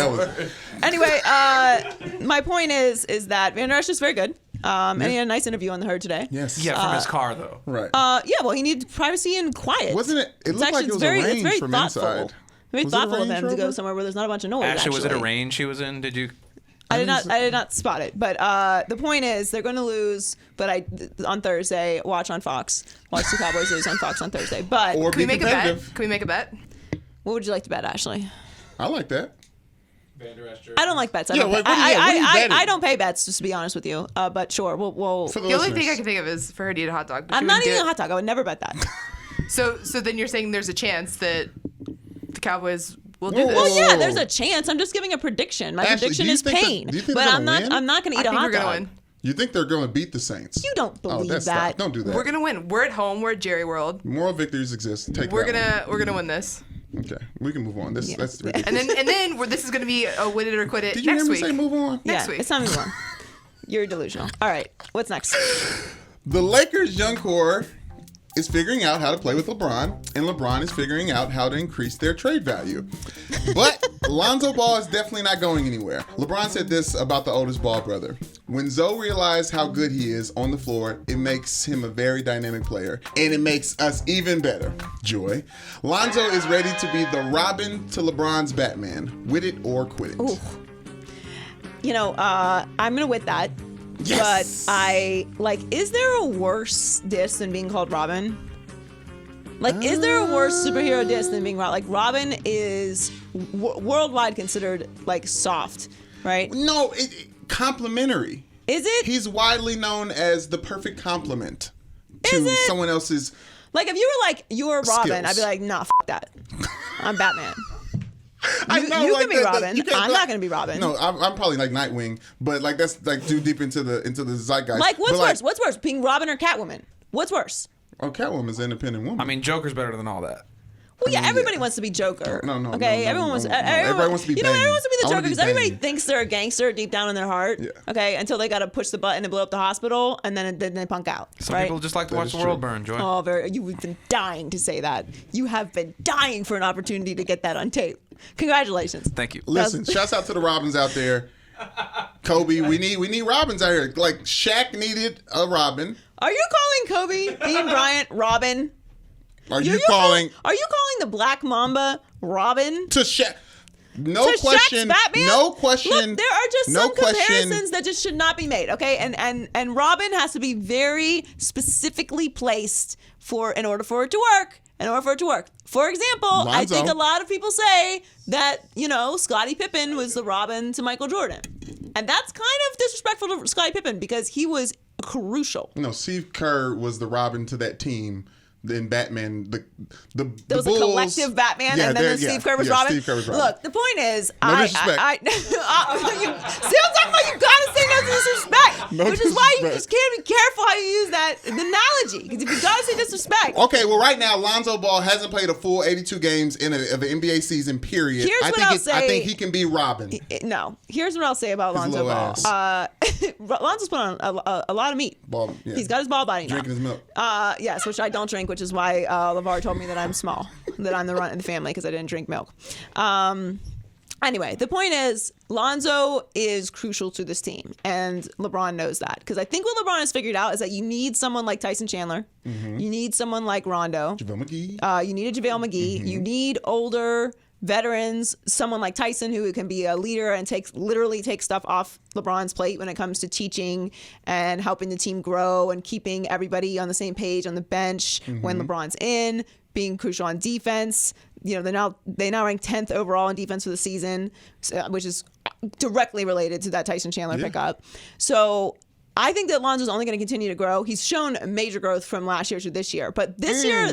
Anyway, my point is that Van Der Esch is very good. And he had a nice interview on the Herd today. Yes. Yeah, from his car though. Right. Yeah, well, he needed privacy and quiet. Wasn't it? It looked like it was arranged from inside. Very thoughtful of him to go somewhere where there's not a bunch of noise. Actually, was it a range he was in? Did you? I did not spot it, but the point is they're going to lose. But on Thursday, watch on Fox. Watch the Cowboys lose on Fox on Thursday. But or can we make a bet? Can we make a bet? What would you like to bet, Ashley? I like that. I don't like bets. I don't pay bets, just to be honest with you. But sure, we'll the only thing I can think of is for her to eat a hot dog. I'm not eating a hot dog. I would never bet that. So then you're saying there's a chance that the Cowboys will do this? Well, yeah, there's a chance. I'm just giving a prediction. My prediction is pain. But I'm not going to eat a hot dog. Win. You think they're going to beat the Saints? You don't believe that. Don't do that. We're going to win. We're at home. We're at Jerry World. Moral victories exist. We're gonna win this. Okay, we can move on. That's ridiculous. And then this is going to be a win it or quit it Did you next hear me week. say move on? Next week. It's time to move on. You're delusional. All right, what's next? The Lakers' young core is figuring out how to play with LeBron, and LeBron is figuring out how to increase their trade value. But Lonzo Ball is definitely not going anywhere. LeBron said this about the oldest Ball brother. When Zoe realized how good he is on the floor, it makes him a very dynamic player, and it makes us even better. Joy. Lonzo is ready to be the Robin to LeBron's Batman. With it or quit it. Ooh. I'm going to with that. Yes. But is there a worse diss than being called Robin? Is there a worse superhero diss than being Robin? Robin is worldwide considered, soft, right? No, complimentary. Is it? He's widely known as the perfect compliment to someone else's Like if you were like you were Robin, Skills. I'd be like, nah, that. I'm Batman. I know, you like, can be Robin. I'm not gonna be Robin. No, I'm probably like Nightwing, but like that's like too deep into the zeitgeist. Like what's But, worse? What's worse, being Robin or Catwoman? What's worse? Oh, Catwoman's an independent woman. I mean, Joker's better than all that. Well, yeah, everybody wants to be Joker. No, okay, everyone wants. Everybody wants to be. You know, everyone wants to be the I Joker wanna be because everybody Bane. thinks they're a gangster deep down in their heart. Yeah. Okay, until they got to push the button and blow up the hospital, and then they punk out. Some right? people just like to That watch is the world true. burn, Joy. Oh, you've been dying to say that. You have been dying for an opportunity to get that on tape. Congratulations. Thank you. Listen, shouts out to the Robins out there. Kobe, we need Robins out here. Like Shaq needed a Robin. Are you calling Kobe, Bean Bryant, Robin? Are you calling the Black Mamba Robin? to Shaq? No to question. Shaq's Batman? No question. Look, there are just no some question. comparisons that just should not be made. Okay, and Robin has to be very specifically placed in order for it to work. For example, I Lonzo. think a lot of people say that Scottie Pippen was the Robin to Michael Jordan, and that's kind of disrespectful to Scottie Pippen because he was crucial. No, Steve Kerr was the Robin to that team. Then Batman, the There was Bulls, a collective Batman, and then Steve Kerr was Robin. Steve Kerr was Robin. Look, the point is, No disrespect. see, I'm talking about you gotta say no disrespect, No which is why you disrespect. just can't be careful how you use that analogy. Because if you gotta say disrespect, Okay, well, right now Lonzo Ball hasn't played a full 82 games of the NBA season. Period. Here's what I'll say. I think he can be Robin. no. Here's what I'll say about His Lonzo little Ball. Lonzo's put on a lot of meat. Ball, yeah. He's got his ball body now. Drinking his milk. Yes, which I don't drink, which is why LeVar told me that I'm small, that I'm the runt in the family because I didn't drink milk. Anyway, the point is, Lonzo is crucial to this team, and LeBron knows that. Because I think what LeBron has figured out is that you need someone like Tyson Chandler. Mm-hmm. You need someone like Rondo. JaVale McGee. You need a JaVale McGee. Mm-hmm. You need older veterans, someone like Tyson who can be a leader and literally take stuff off LeBron's plate when it comes to teaching and helping the team grow and keeping everybody on the same page on the bench when LeBron's in, being crucial on defense. They now rank 10th overall in defense for the season, which is directly related to that Tyson Chandler pickup. So I think that Lonzo's only going to continue to grow. He's shown major growth from last year to this year. But this year,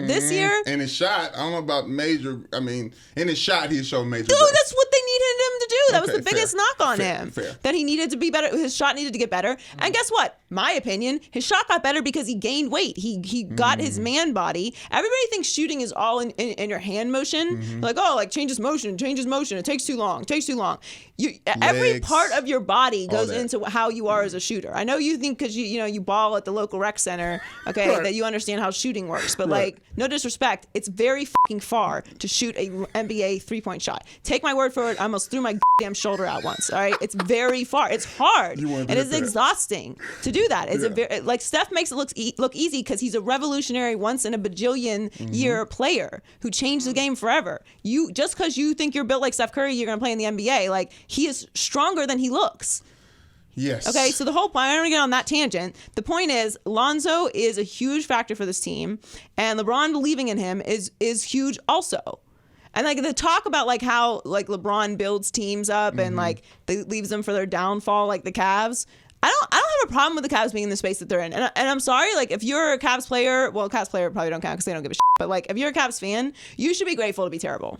in his shot, I don't know about major. I mean, in his shot, he showed major. Dude, growth. that's what they needed him to do. That was Okay, the biggest fair. knock on Fair, him. fair. That he needed to be better. His shot needed to get better. And guess what? My opinion, his shot got better because he gained weight. He got his man body. Everybody thinks shooting is all in your hand motion. Like, change his motion. It takes too long. Every Legs, part of your body goes that. into how you are as a shooter. I know you think because you ball at the local rec center, okay, Right. that you understand how shooting works. But Right. no disrespect, it's very fucking far to shoot a NBA 3-point shot. Take my word for it. I almost threw my damn shoulder out once. All right, it's very far. It's hard, You wanted to and get it's there. exhausting to do that. It's Yeah. like Steph makes it look easy because he's a revolutionary, once in a bajillion year player who changed the game forever. You just because you think you're built like Steph Curry, you're gonna play in the NBA. Like he is stronger than he looks. Yes. Okay, so the whole point, I don't want to get on that tangent. The point is, Lonzo is a huge factor for this team, and LeBron believing in him is huge also. And like the talk about like how like LeBron builds teams up and like they leaves them for their downfall, like the Cavs. I don't have a problem with the Cavs being in the space that they're in. And I'm sorry, like if you're a Cavs player, well, Cavs player probably don't count because they don't give a shit. But like if you're a Cavs fan, you should be grateful to be terrible.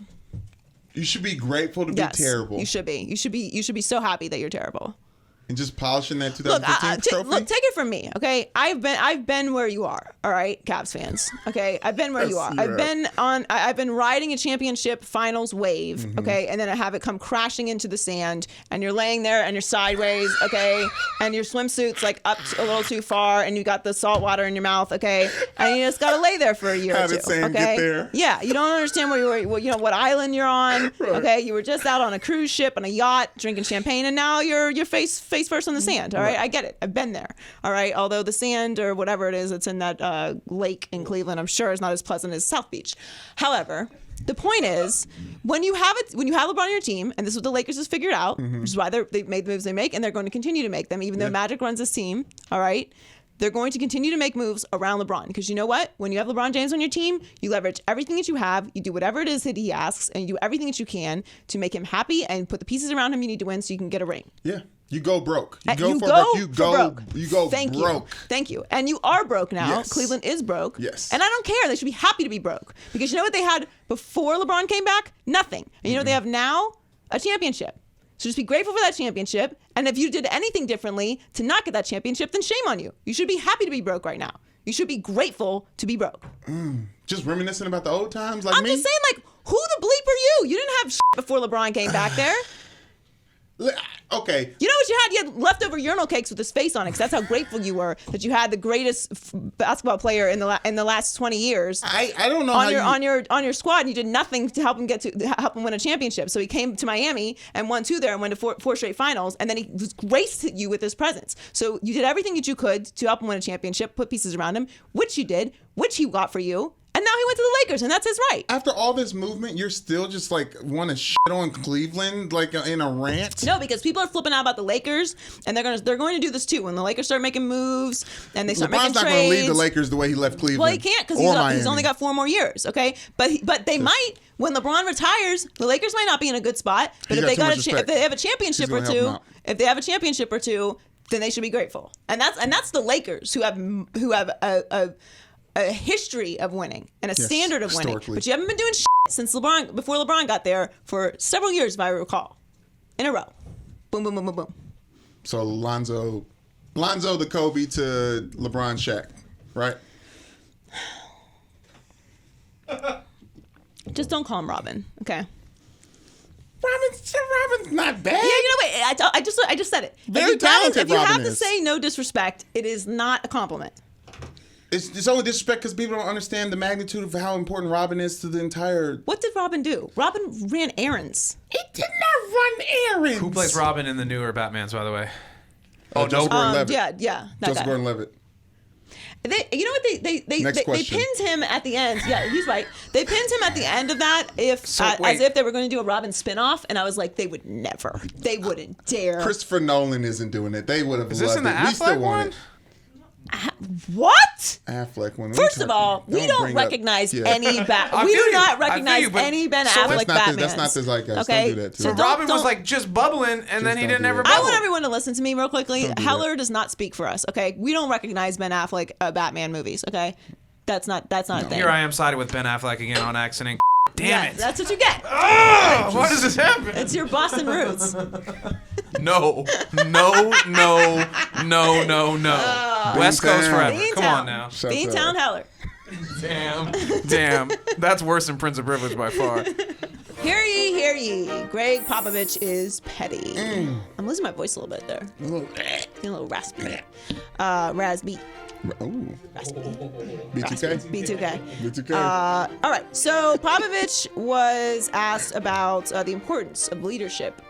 You should be grateful to Yes, be terrible. You should be. You should be so happy that you're terrible. And just polishing that Look, 2015 trophy. look, take it from me, okay? I've been where you are, all right, Cavs fans, okay? I've been where you are. I've been riding a championship finals wave, okay? And then I have it come crashing into the sand, and you're laying there and you're sideways, okay? And your swimsuit's like up a little too far, and you got the salt water in your mouth, okay? And you just gotta lay there for a year How or two, did Sam okay? get there? Yeah, you don't understand where you were, what island you're on, okay? You were just out on a cruise ship on a yacht drinking champagne, and now you're face first on the sand, all right? I get it. I've been there, all right? Although the sand or whatever it is that's in that lake in Cleveland, I'm sure is not as pleasant as South Beach. However, the point is, when you have LeBron on your team, and this is what the Lakers has figured out, which is why they've made the moves they make, and they're going to continue to make them, even though Magic runs this team, all right? They're going to continue to make moves around LeBron because you know what? When you have LeBron James on your team, you leverage everything that you have, you do whatever it is that he asks, and you do everything that you can to make him happy and put the pieces around him you need to win so you can get a ring. Yeah. You go broke. You You go Thank broke. you. Thank you. And you are broke now. Yes. Cleveland is broke. Yes. And I don't care. They should be happy to be broke. Because you know what they had before LeBron came back? Nothing. And you know what they have now? A championship. So just be grateful for that championship. And if you did anything differently to not get that championship, then shame on you. You should be happy to be broke right now. You should be grateful to be broke. Just reminiscing about the old times like I'm me? just saying, like, who the bleep are you? You didn't have shit before LeBron came back there. Okay. You know what you had? You had leftover urinal cakes with his face on it. 'Cause that's how grateful you were that you had the greatest basketball player in the last 20 years. I don't know on your squad, and you did nothing to help him win a championship. So he came to Miami and won 2 there and went to four straight finals, and then he just graced you with his presence. So you did everything that you could to help him win a championship, put pieces around him, which you did, which he got for you. And now he went to the Lakers, and that's his right. After all this movement, you're still just like want to shit on Cleveland like in a rant? No, because people are flipping out about the Lakers, and they're going to do this too when the Lakers start making moves and they start making trades. LeBron's not going to leave the Lakers the way he left Cleveland. Well, he can't because he's only got 4 more years. Okay, but they might when LeBron retires. The Lakers might not be in a good spot. But if they have a championship or two, then they should be grateful. And that's the Lakers who have a history of winning and a standard of winning. But you haven't been doing shit since before LeBron got there for several years, if I recall, in a row. Boom, boom, boom, boom, boom. So Lonzo the Kobe to LeBron Shaq, right? Just don't call him Robin, okay? Robin's not bad. Yeah, you know what? I just said it. Very talented. If you Robin have to is. say no disrespect, it is not a compliment. It's only disrespect because people don't understand the magnitude of how important Robin is to the entire. What did Robin do? Robin ran errands. He did not run errands. Who plays Robin in the newer Batmans, by the way? Joseph Gordon-Levitt. Yeah. Joseph Gordon-Levitt. You know what they pinned him at the end. Yeah, he's right. They pinned him at the end of that as if they were going to do a Robin spinoff, and I was like, they would never. They wouldn't dare. Christopher Nolan isn't doing it. They would have loved it. Is this in the We still Affleck want one? it. What? Affleck one. First of all, we don't recognize any Batman. We do not recognize any Ben Affleck Batman. That's not the zeitgeist. Okay? Don't do that to So him. Robin was like just bubbling, and then he didn't ever I bubble. want everyone to listen to me real quickly. Don't do Heller that. does not speak for us. Okay, we don't recognize Ben Affleck Batman movies. Okay, that's not a thing. Here I am sided with Ben Affleck again on accident. Damn it. That's what you get. Why does this happen? It's your Boston roots. No. West Coast forever. Come on now. Beantown Heller. Damn. That's worse than Prince of Privilege by far. Hear ye. Greg Popovich is petty. I'm losing my voice a little bit there. Getting a little raspy. Raspy. Ooh. Raspy. B2K? B2K. All right. So Popovich was asked about the importance of leadership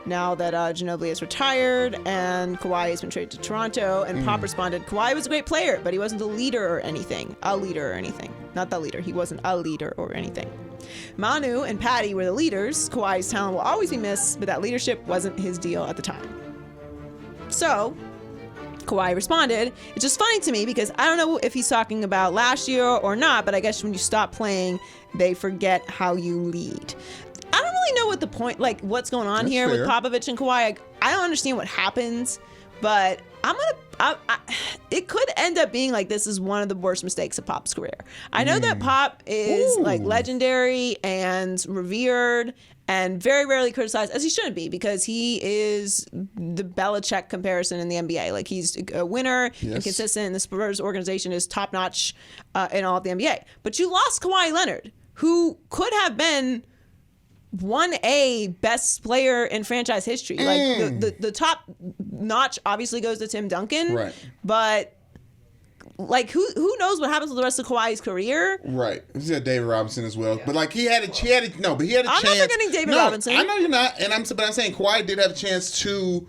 now that Ginobili is retired and Kawhi has been traded to Toronto. And Pop responded, Kawhi was a great player, but he wasn't a leader or anything. Not the leader. He wasn't a leader or anything. Manu and Patty were the leaders. Kawhi's talent will always be missed, but that leadership wasn't his deal at the time. So Kawhi responded, it's just funny to me because I don't know if he's talking about last year or not, but I guess when you stop playing, they forget how you lead. I don't really know what the point, like what's going on That's here fair. with Popovich and Kawhi. I don't understand what happens, but it could end up being like this is one of the worst mistakes of Pop's career. I know that Pop is like legendary and revered and very rarely criticized, as he shouldn't be, because he is the Belichick comparison in the NBA. Like he's a winner and consistent, and the Spurs organization is top notch in all of the NBA. But you lost Kawhi Leonard, who could have been 1A best player in franchise history. Like the top notch obviously goes to Tim Duncan, Right. But like who knows what happens with the rest of Kawhi's career? Right. He's got David Robinson as well. But like he had a chance. I'm not forgetting David Robinson. I know you're not, but I'm saying Kawhi did have a chance to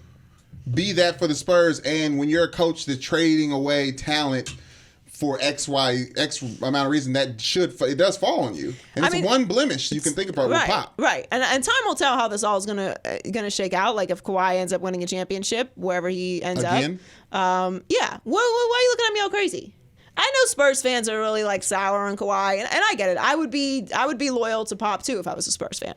be that for the Spurs. And when you're a coach that's trading away talent for X amount of reason, it does fall on you. And it's one blemish you can think about with Pop. Right. And time will tell how this all is gonna shake out. Like if Kawhi ends up winning a championship wherever he ends up. Yeah. Why are you looking at me all crazy? I know Spurs fans are really like sour on Kawhi, and I get it. I would be loyal to Pop too if I was a Spurs fan,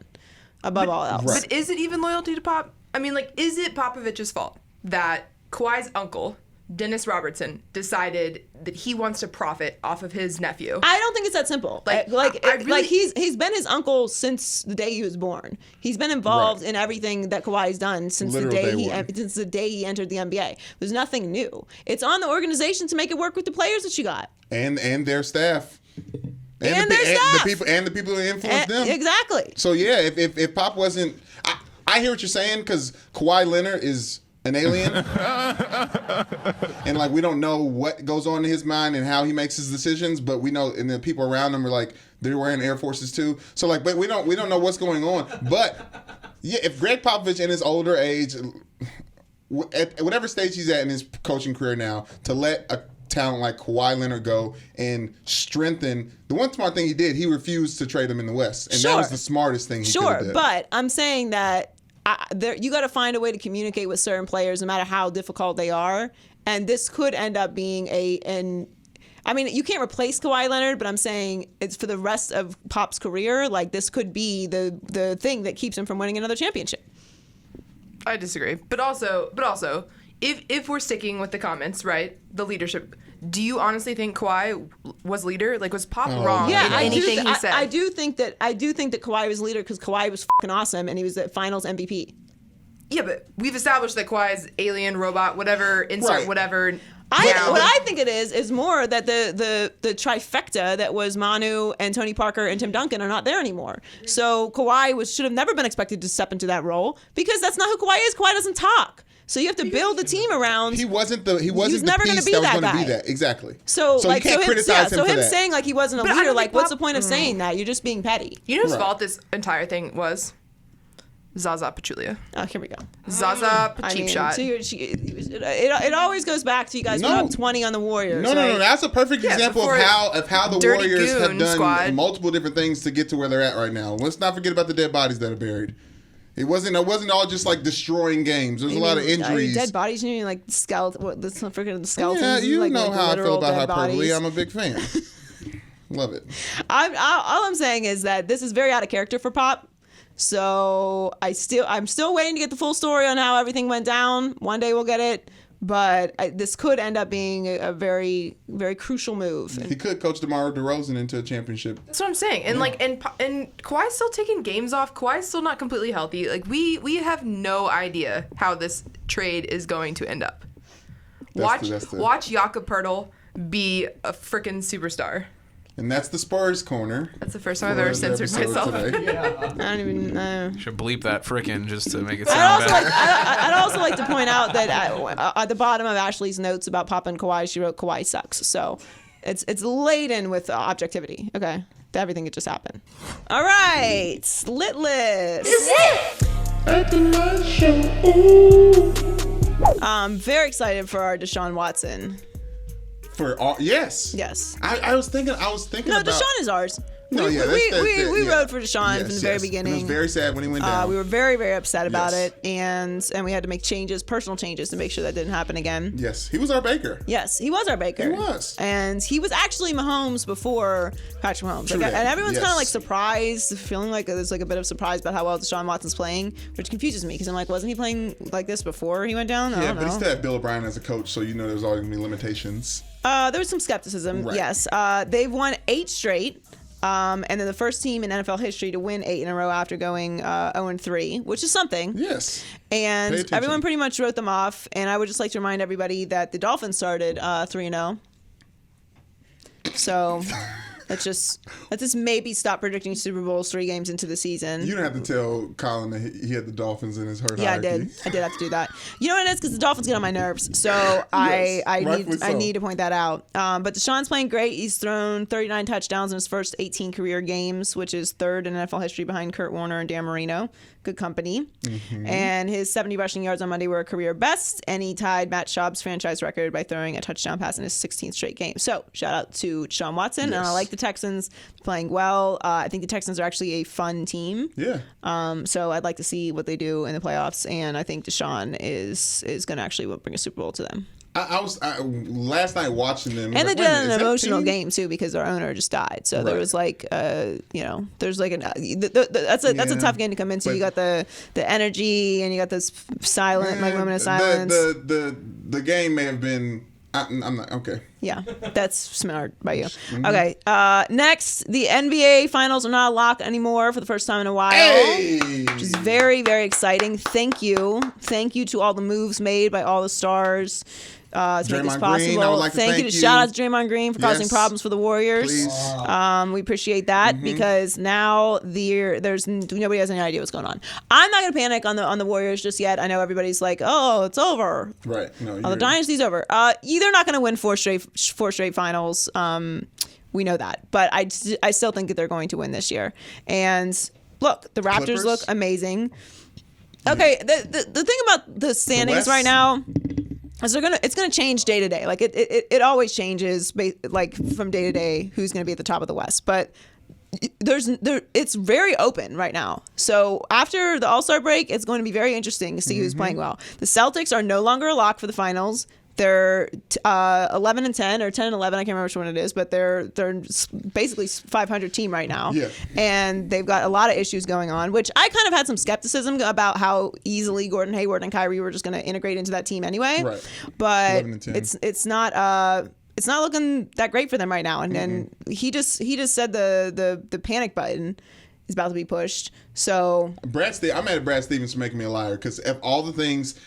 above all else. But is it even loyalty to Pop? I mean, like, is it Popovich's fault that Kawhi's uncle, Dennis Robertson, decided that he wants to profit off of his nephew? I don't think it's that simple. Like he's been his uncle since the day he was born. He's been involved in everything that Kawhi's done since the day he entered the NBA. There's nothing new. It's on the organization to make it work with the players that you got and their staff. And the people who influence them. Exactly. So yeah, if Pop wasn't, I hear what you're saying, because Kawhi Leonard is an alien, and like we don't know what goes on in his mind and how he makes his decisions, but we know, and the people around him are like, they're wearing Air Forces too. So like, but we don't know what's going on. But yeah, if Greg Popovich in his older age, at whatever stage he's at in his coaching career now, to let a talent like Kawhi Leonard go and strengthen, the one smart thing he did, he refused to trade him in the West, and that was the smartest thing he could have did. But I'm saying that you got to find a way to communicate with certain players, no matter how difficult they are, and this could end up being I mean, you can't replace Kawhi Leonard, but I'm saying it's for the rest of Pop's career. Like, this could be the thing that keeps him from winning another championship. I disagree, but also, if we're sticking with the comments, right, the leadership, do you honestly think Kawhi was leader? Like, was Pop wrong in anything he said? I do think that Kawhi was leader because Kawhi was fucking awesome and he was the Finals MVP. Yeah, but we've established that Kawhi is alien, robot, whatever, whatever. What I think it is more that the trifecta that was Manu and Tony Parker and Tim Duncan are not there anymore. So Kawhi should have never been expected to step into that role because that's not who Kawhi is. Kawhi doesn't talk. So you have to build the team around. He wasn't the never piece that was going to be that. Exactly. So you can't criticize him for that. So him saying like he wasn't a leader, like what's the point of saying that? You're just being petty. You know whose fault this entire thing was? Zaza Pachulia. Oh, here we go. Zaza, cheap shot. So it always goes back to you guys put up 20 on the Warriors. No. That's a perfect example of how the Warriors have done multiple different things to get to where they're at right now. Let's not forget about the dead bodies that are buried. It wasn't all just like destroying games. There's a lot of injuries. Dead bodies, you mean like skeleton? The skeletons. Yeah, you know how I feel about hyperbole. Bodies. I'm a big fan. Love it. All I'm saying is that this is very out of character for Pop. So I'm still waiting to get the full story on how everything went down. One day we'll get it. But this could end up being a very, very crucial move. He could coach DeMar DeRozan into a championship. That's what I'm saying. And and Kawhi's still taking games off. Kawhi's still not completely healthy. Like we have no idea how this trade is going to end up. Watch Jakob Poeltl be a freaking superstar. And that's the Spurs corner. That's the first time I've ever censored myself. I don't even know. Should bleep that frickin' just to make it sound better. I'd also like to point out that at the bottom of Ashley's notes about Pop and Kawhi, she wrote Kawhi sucks. So it's laden with objectivity. Okay, to everything that just happened. All right, Slitless. I'm very excited for our Deshaun Watson. Yes. I was thinking No, about. Deshaun is ours. No, we rode for Deshaun from the very beginning. It was very sad when he went down. We were very, very upset about it, and we had to make personal changes to make sure that didn't happen again. Yes, he was our Baker. Yes, he was our Baker. He was. And he was actually Mahomes before Patrick Mahomes. And everyone's kind of like surprised, feeling like there's like a bit of surprise about how well Deshaun Watson's playing, which confuses me because I'm like, wasn't he playing like this before he went down? Yeah, but he still had Bill O'Brien as a coach, so you know there's always going to be limitations. There was some skepticism, right. Yes. They've won 8 straight. And then the first team in NFL history to win 8 in a row after going 0-3, which is something. Yes. And everyone pretty much wrote them off. And I would just like to remind everybody that the Dolphins started 3-0. So let's just maybe stop predicting Super Bowls 3 games into the season. You don't have to tell Colin that he had the Dolphins in his hurt hierarchy. Yeah, I did have to do that. You know what it is? Because the Dolphins get on my nerves. So I need to point that out. But Deshaun's playing great. He's thrown 39 touchdowns in his first 18 career games, which is 3rd in NFL history behind Kurt Warner and Dan Marino. Good company. Mm-hmm. And his 70 rushing yards on Monday were a career best, and he tied Matt Schaub's franchise record by throwing a touchdown pass in his 16th straight game. So shout out to Deshaun Watson, and I like the Texans playing well. I think the Texans are actually a fun team. Yeah. So I'd like to see what they do in the playoffs, and I think Deshaun is going to actually bring a Super Bowl to them. last night watching them, and they did an emotional game too because their owner just died. So there was like, there's like that's a tough game to come into. But you got the energy and you got this silent moment of silence. The game may have been. I'm not okay. Yeah, that's smart by you. Mm-hmm. Okay, next, the NBA Finals are not a lock anymore for the first time in a while, which is very, very exciting. Thank you to all the moves made by all the stars to make this possible. Like thank you. Shout out to Draymond Green for causing problems for the Warriors. We appreciate that because now there's nobody has any idea what's going on. I'm not going to panic on the Warriors just yet. I know everybody's like, oh, it's over. Right. No, the dynasty's over. They're not going to win four straight finals. We know that, but I still think that they're going to win this year. And look, the Raptors Clippers? look amazing. Okay, the thing about the standings right now. So it's gonna change day to day. Like it always changes, like from day to day, who's gonna be at the top of the West. But it's very open right now. So after the All-Star break, it's going to be very interesting to see who's playing well. The Celtics are no longer a lock for the finals. They're 11-10 or 10-11. I can't remember which one it is, but they're basically 500 team right now. Yeah. And they've got a lot of issues going on, which I kind of had some skepticism about how easily Gordon Hayward and Kyrie were just going to integrate into that team anyway. Right. But it's not looking that great for them right now. And then he just said the panic button is about to be pushed. So I'm mad at Brad Stevens for making me a liar because of all the things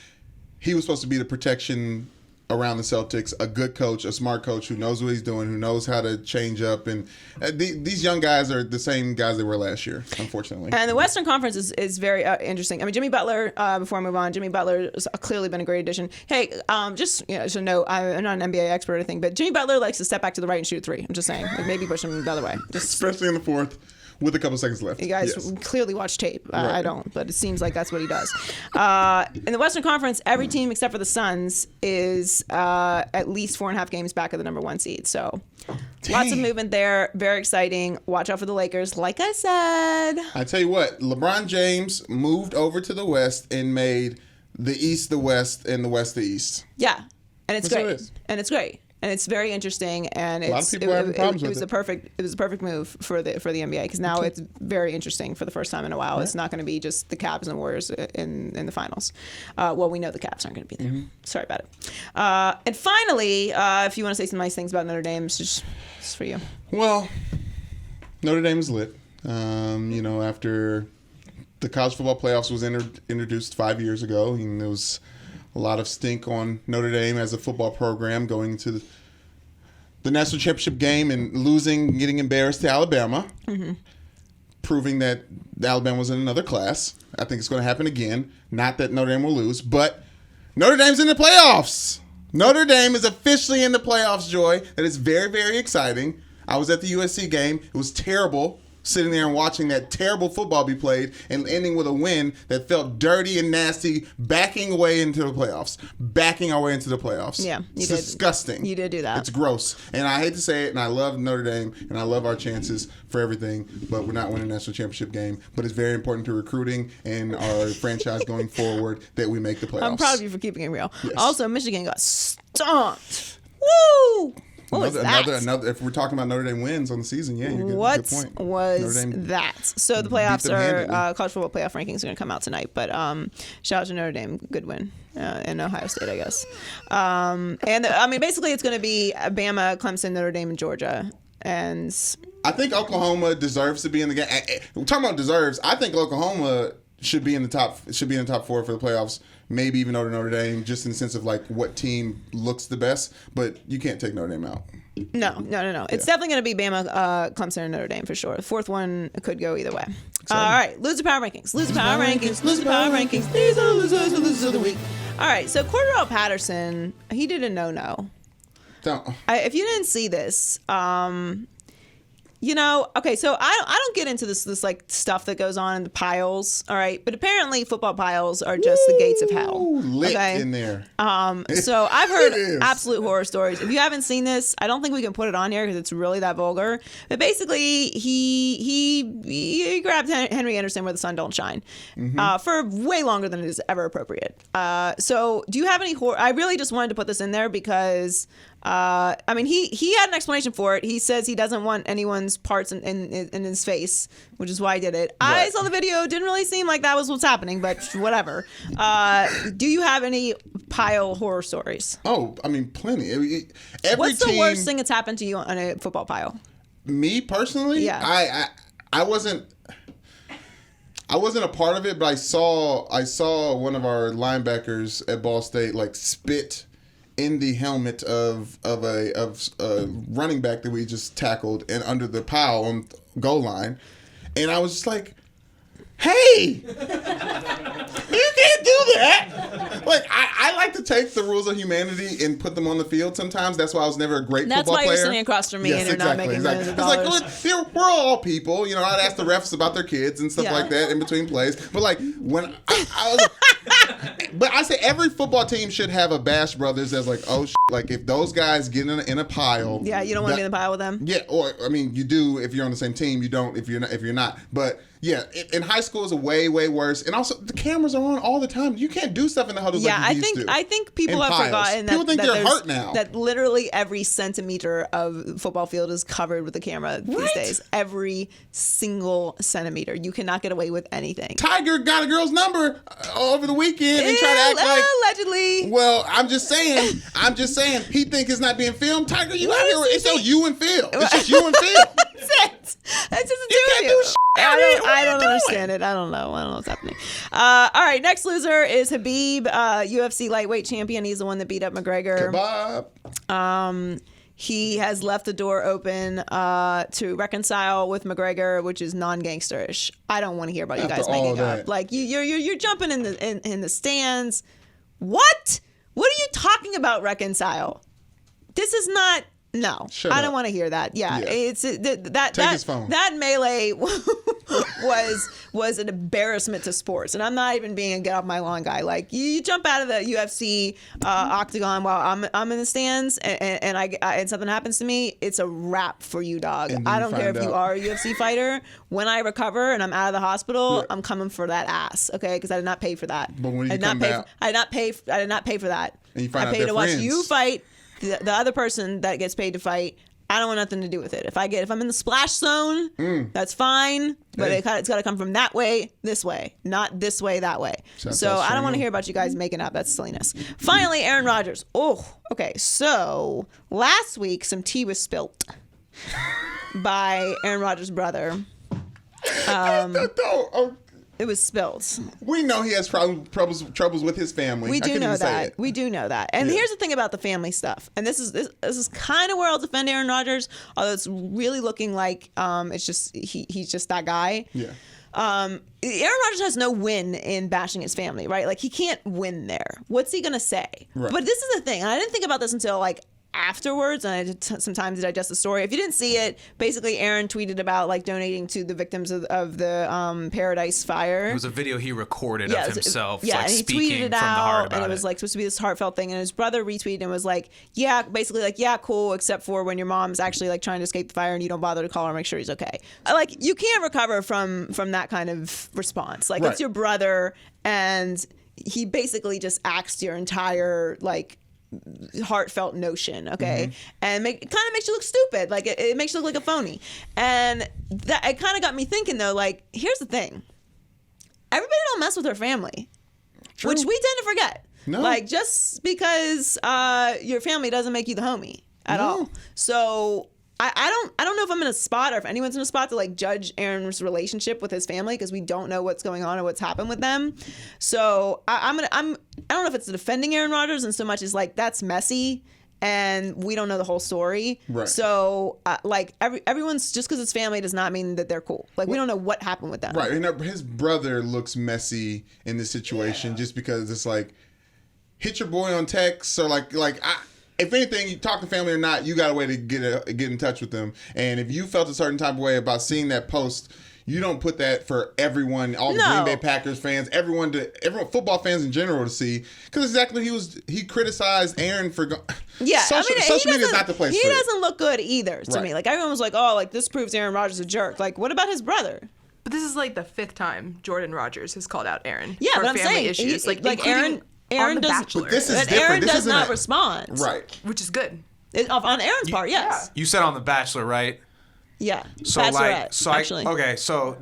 he was supposed to be the protection around the Celtics, a good coach, a smart coach who knows what he's doing, who knows how to change up. And these young guys are the same guys they were last year, unfortunately. And the Western Conference is very interesting. I mean, Jimmy Butler, before I move on, Jimmy Butler has clearly been a great addition. Hey, just so know, I'm not an NBA expert or anything, but Jimmy Butler likes to step back to the right and shoot three. I'm just saying. Like maybe push him the other way. Especially in the fourth. With a couple seconds left. You guys clearly watch tape. Right. I don't, but it seems like that's what he does. In the Western Conference, every team except for the Suns is at least 4.5 games back of the number 1 seed. So lots of movement there. Very exciting. Watch out for the Lakers. Like I said. I tell you what, LeBron James moved over to the West and made the East the West and the West the East. Yeah. And it's great. And it's great. And it's very interesting, and it was a perfect move for the NBA because now it's very interesting for the first time in a while. Right. It's not going to be just the Cavs and the Warriors in the finals. Well, we know the Cavs aren't going to be there. Mm-hmm. Sorry about it. And finally, if you want to say some nice things about Notre Dame, it's just for you. Well, Notre Dame is lit. After the college football playoffs was introduced 5 years ago, and there was a lot of stink on Notre Dame as a football program going to the national championship game and losing, getting embarrassed to Alabama, proving that Alabama was in another class. I think it's going to happen again. Not that Notre Dame will lose, but Notre Dame's in the playoffs. Notre Dame is officially in the playoffs, Joy. That is very, very exciting. I was at the USC game. It was terrible. Sitting there and watching that terrible football be played and ending with a win that felt dirty and nasty, backing our way into the playoffs. Yeah, it's disgusting. You did do that. It's gross. And I hate to say it, and I love Notre Dame, and I love our chances for everything, but we're not winning a national championship game. But it's very important to recruiting and our franchise going forward that we make the playoffs. I'm proud of you for keeping it real. Yes. Also, Michigan got stomped. Woo! Another. If we're talking about Notre Dame wins on the season, yeah, you're good. What good point. was that? So the playoffs are college football playoff rankings are going to come out tonight. But shout out to Notre Dame, good win, and Ohio State, I guess. Basically, it's going to be Bama, Clemson, Notre Dame, and Georgia. And I think Oklahoma deserves to be in the game. We're talking about deserves. I think Oklahoma should be in the top. Should be in the top 4 for the playoffs. Maybe even over Notre Dame, just in the sense of like what team looks the best. But you can't take Notre Dame out. No. It's definitely going to be Bama, Clemson, and Notre Dame for sure. The fourth one could go either way. All right, loser power rankings. These are the losers of the week. All right, so Cordarrelle Patterson, he did a no-no. If you didn't see this, Okay, so I don't get into this like stuff that goes on in the piles, all right? But apparently football piles are just the gates of hell. Lit in there. So I've heard absolute horror stories. If you haven't seen this, I don't think we can put it on here because it's really that vulgar. But basically, he grabbed Henry Anderson where the sun don't shine for way longer than it is ever appropriate. So do you have any horror? I really just wanted to put this in there because... he had an explanation for it. He says he doesn't want anyone's parts in his face, which is why I did it. Right. I saw the video. Didn't really seem like that was what's happening, but whatever. Do you have any pile horror stories? Oh, plenty. What's the worst thing that's happened to you on a football pile? Me personally? Yeah. I wasn't a part of it, but I saw one of our linebackers at Ball State like spit in the helmet of a running back that we just tackled and under the pile on goal line, and I was just like, "Hey, you can't do that!" Like I like to take the rules of humanity and put them on the field. Sometimes that's why I was never a great football player. That's why you're sitting across from me and you're not making millions of dollars. It's like we're all people. I'd ask the refs about their kids and stuff like that in between plays. But like when I was. But I say every football team should have a Bash Brothers that's like, like if those guys get in a pile. Yeah, you don't want to be in the pile with them. Yeah, or you do if you're on the same team. You don't if you're not. But yeah, in high school is way worse. And also the cameras are on all the time. You can't do stuff in the huddles like you used to. I think people have forgotten that people think they're hurt now. That literally every centimeter of football field is covered with a camera these days. Every single centimeter. You cannot get away with anything. Tiger got a girl's number over the weekend and tried to act like allegedly. Well, I'm just saying. He think it's not being filmed. Tiger, you out here? It's just you and Phil. It's just you and Phil. That's it. That's just you can't do shit. I don't understand it. I don't know what's happening. All right, next loser is Khabib, UFC lightweight champion. He's the one that beat up McGregor. Khabib. He has left the door open to reconcile with McGregor, which is non-gangsterish. I don't want to hear about you guys making up. Like you're jumping in the stands. What? What are you talking about? Reconcile? This is not. No, I don't want to hear that. Yeah. It's his phone. That melee was an embarrassment to sports, and I'm not even being a get off my lawn guy. Like you jump out of the UFC octagon while I'm in the stands, and something happens to me, it's a wrap for you, dog. I don't care if you are a UFC fighter. When I recover and I'm out of the hospital, I'm coming for that ass, okay? Because I did not pay for that. But when you come back, I did not pay for that. And you find I out paid to watch friends. you fight. The other person that gets paid to fight, I don't want nothing to do with it. If I'm in the splash zone, that's fine. But it's got to come from that way, this way, not this way, that way. So I don't want to hear about you guys making up. That's silliness. Finally, Aaron Rodgers. Oh, okay. So last week, some tea was spilt by Aaron Rodgers' brother. It was spilled. We know he has troubles with his family. We do know that. We do know that. And here's the thing about the family stuff. And this is kind of where I'll defend Aaron Rodgers, although it's really looking like it's just he's just that guy. Yeah. Aaron Rodgers has no win in bashing his family, right? Like he can't win there. What's he gonna say? Right. But this is the thing. And I didn't think about this until like afterwards, and I did some time to digest the story. If you didn't see it, basically Aaron tweeted about like donating to the victims of the Paradise Fire. It was a video he recorded of himself, and he speaking tweeted it from the out, heart about and it was like supposed to be this heartfelt thing. And his brother retweeted and was like, "Yeah, basically like cool, except for when your mom's actually like trying to escape the fire and you don't bother to call her and make sure he's okay." Like you can't recover from that kind of response. Like it's your brother, and he basically just axed your entire like heartfelt notion, okay? And it kind of makes you look stupid. Like it makes you look like a phony. And that it kind of got me thinking though, like here's the thing. Everybody don't mess with their family. True. Which we tend to forget. No. Like just because your family doesn't make you the homie at all. So I don't know if I'm in a spot or if anyone's in a spot to like judge Aaron's relationship with his family because we don't know what's going on or what's happened with them. So I don't know if it's defending Aaron Rodgers in so much as like that's messy and we don't know the whole story. Right. So like everyone's just because it's family does not mean that they're cool. Like we don't know what happened with them. Right. And his brother looks messy in this situation just because it's like hit your boy on text or like if anything, you talk to family or not, you got a way to get in touch with them. And if you felt a certain type of way about seeing that post, you don't put that for everyone, all the Green Bay Packers fans, everyone, football fans in general to see. Because exactly he criticized Aaron for social media is not the place for it. He doesn't look good either to me. Like everyone was like, oh, like this proves Aaron Rodgers is a jerk. Like what about his brother? But this is like the 5th time Jordan Rodgers has called out Aaron for but I'm family saying, issues. Like Aaron does. But this is different. Aaron this does not respond. Right. which is good. On Aaron's part, yes. You said on The Bachelor, right? Yeah. So Bachelorette, so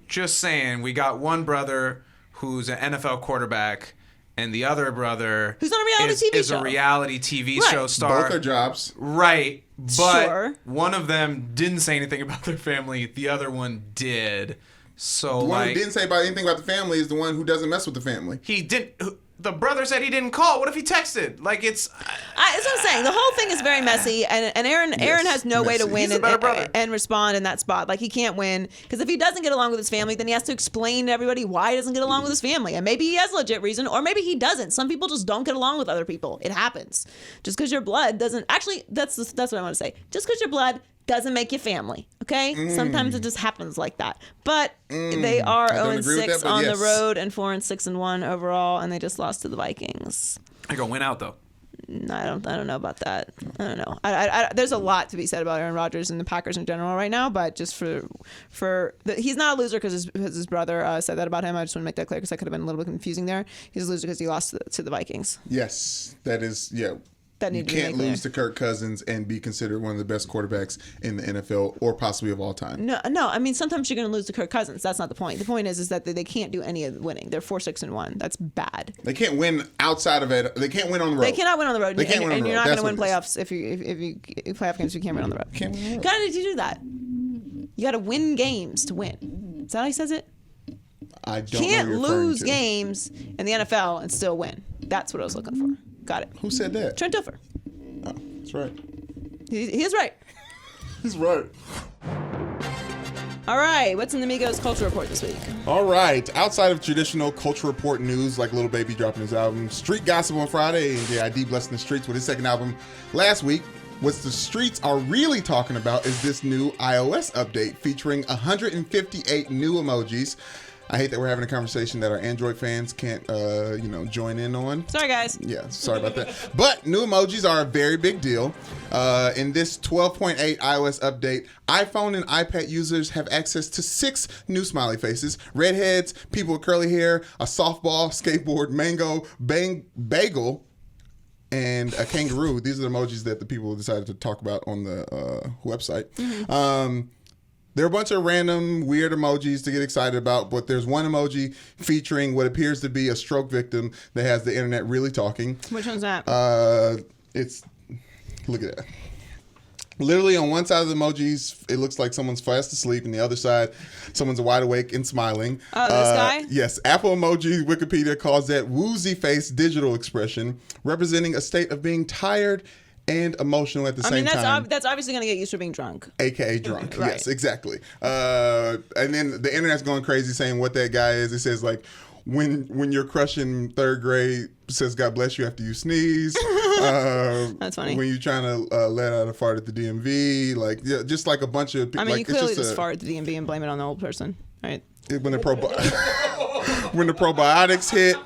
just saying, we got one brother who's an NFL quarterback, and the other brother who's on a reality TV is show. A reality TV show star. Both are jobs. Right. But Sure. one of them didn't say anything about their family. The other one did. So The one who didn't say anything about the family is the one who doesn't mess with the family. He didn't. The brother said he didn't call. What if he texted? Like it's. That's what I'm saying. The whole thing is very messy, and Aaron has no way to win and respond in that spot. Like he can't win because if he doesn't get along with his family, then he has to explain to everybody why he doesn't get along with his family, and maybe he has a legit reason, or maybe he doesn't. Some people just don't get along with other people. It happens. Just because your blood doesn't actually. That's what I want to say. Just because your blood doesn't make you family, okay? Sometimes it just happens like that. But they are 0-6 on the road and 4-6-1 overall, and they just lost to the Vikings. I go win out though. I don't know about that. I don't know. I there's a lot to be said about Aaron Rodgers and the Packers in general right now, but just he's not a loser because his brother said that about him. I just want to make that clear because that could have been a little bit confusing there. He's a loser because he lost to the Vikings. Yes, that is, yeah. You can't lose to Kirk Cousins and be considered one of the best quarterbacks in the NFL or possibly of all time. No. I mean, sometimes you're going to lose to Kirk Cousins. That's not the point. The point is that they can't do any of the winning. They're 4-6-1. That's bad. They can't win outside of it. They can't win on the road. They cannot win on the road. They can't win on the road. And you're not going to win playoffs if playoff games if you can't win on the road. Can't win on the road. How did you do that? You got to win games to win. Is that how he says it? I don't can't know what you're lose to. games in the NFL and still win. That's what I was looking for. Got it. Who said that? Trent Dilfer. Oh, that's right. He is right. He's right. All right, what's in the Migos Culture Report this week? All right, outside of traditional Culture Report news like Lil Baby dropping his album, Street Gossip on Friday, and JID blessing the streets with his second album last week, what the streets are really talking about is this new iOS update featuring 158 new emojis. I hate that we're having a conversation that our Android fans can't, join in on. Sorry, guys. Yeah, sorry about that. But new emojis are a very big deal. In this 12.8 iOS update, iPhone and iPad users have access to 6 new smiley faces: redheads, people with curly hair, a softball, skateboard, mango, bagel, and a kangaroo. These are the emojis that the people decided to talk about on the website. Mm-hmm. There are a bunch of random weird emojis to get excited about, but there's one emoji featuring what appears to be a stroke victim that has the internet really talking. Which one's that? Look at that. Literally on one side of the emojis, it looks like someone's fast asleep, and the other side, someone's wide awake and smiling. Oh, this guy? Yes. Apple emoji Wikipedia calls that woozy face digital expression, representing a state of being tired and emotional at the same time. That's obviously going to get used to being drunk. AKA drunk. Right. Yes, exactly. And then the internet's going crazy saying what that guy is. It says, like, when your crush in 3rd grade says God bless you after you sneeze. That's funny. When you're trying to let out a fart at the DMV. Like, yeah, just like a bunch of people. I mean, like, you clearly just fart at the DMV and blame it on the old person, right? When the probiotics hit,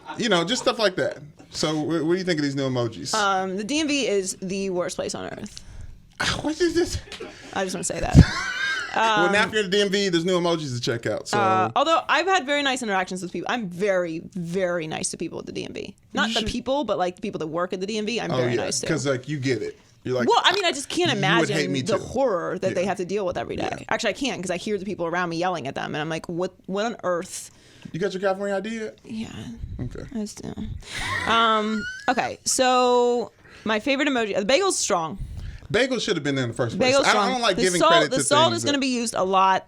just stuff like that. So what do you think of these new emojis? The DMV is the worst place on earth. What is this? I just want to say that. Well, now if you're in the DMV, there's new emojis to check out. So, although I've had very nice interactions with people. I'm very, very nice to people at the DMV. Not the people, but like the people that work at the DMV. I'm very nice to. Because like you get it. You're like, well, I mean, I just can't imagine the too. horror that they have to deal with every day. Yeah. Actually, I can't because I hear the people around me yelling at them, and I'm like, what on earth? You got your California ID yet? Yeah. Okay. I just do. Okay, so my favorite emoji, the bagel's strong. Bagel should have been there in the first place. Bagel's strong. I don't like giving salt, credit to the things. The salt is going to be used a lot.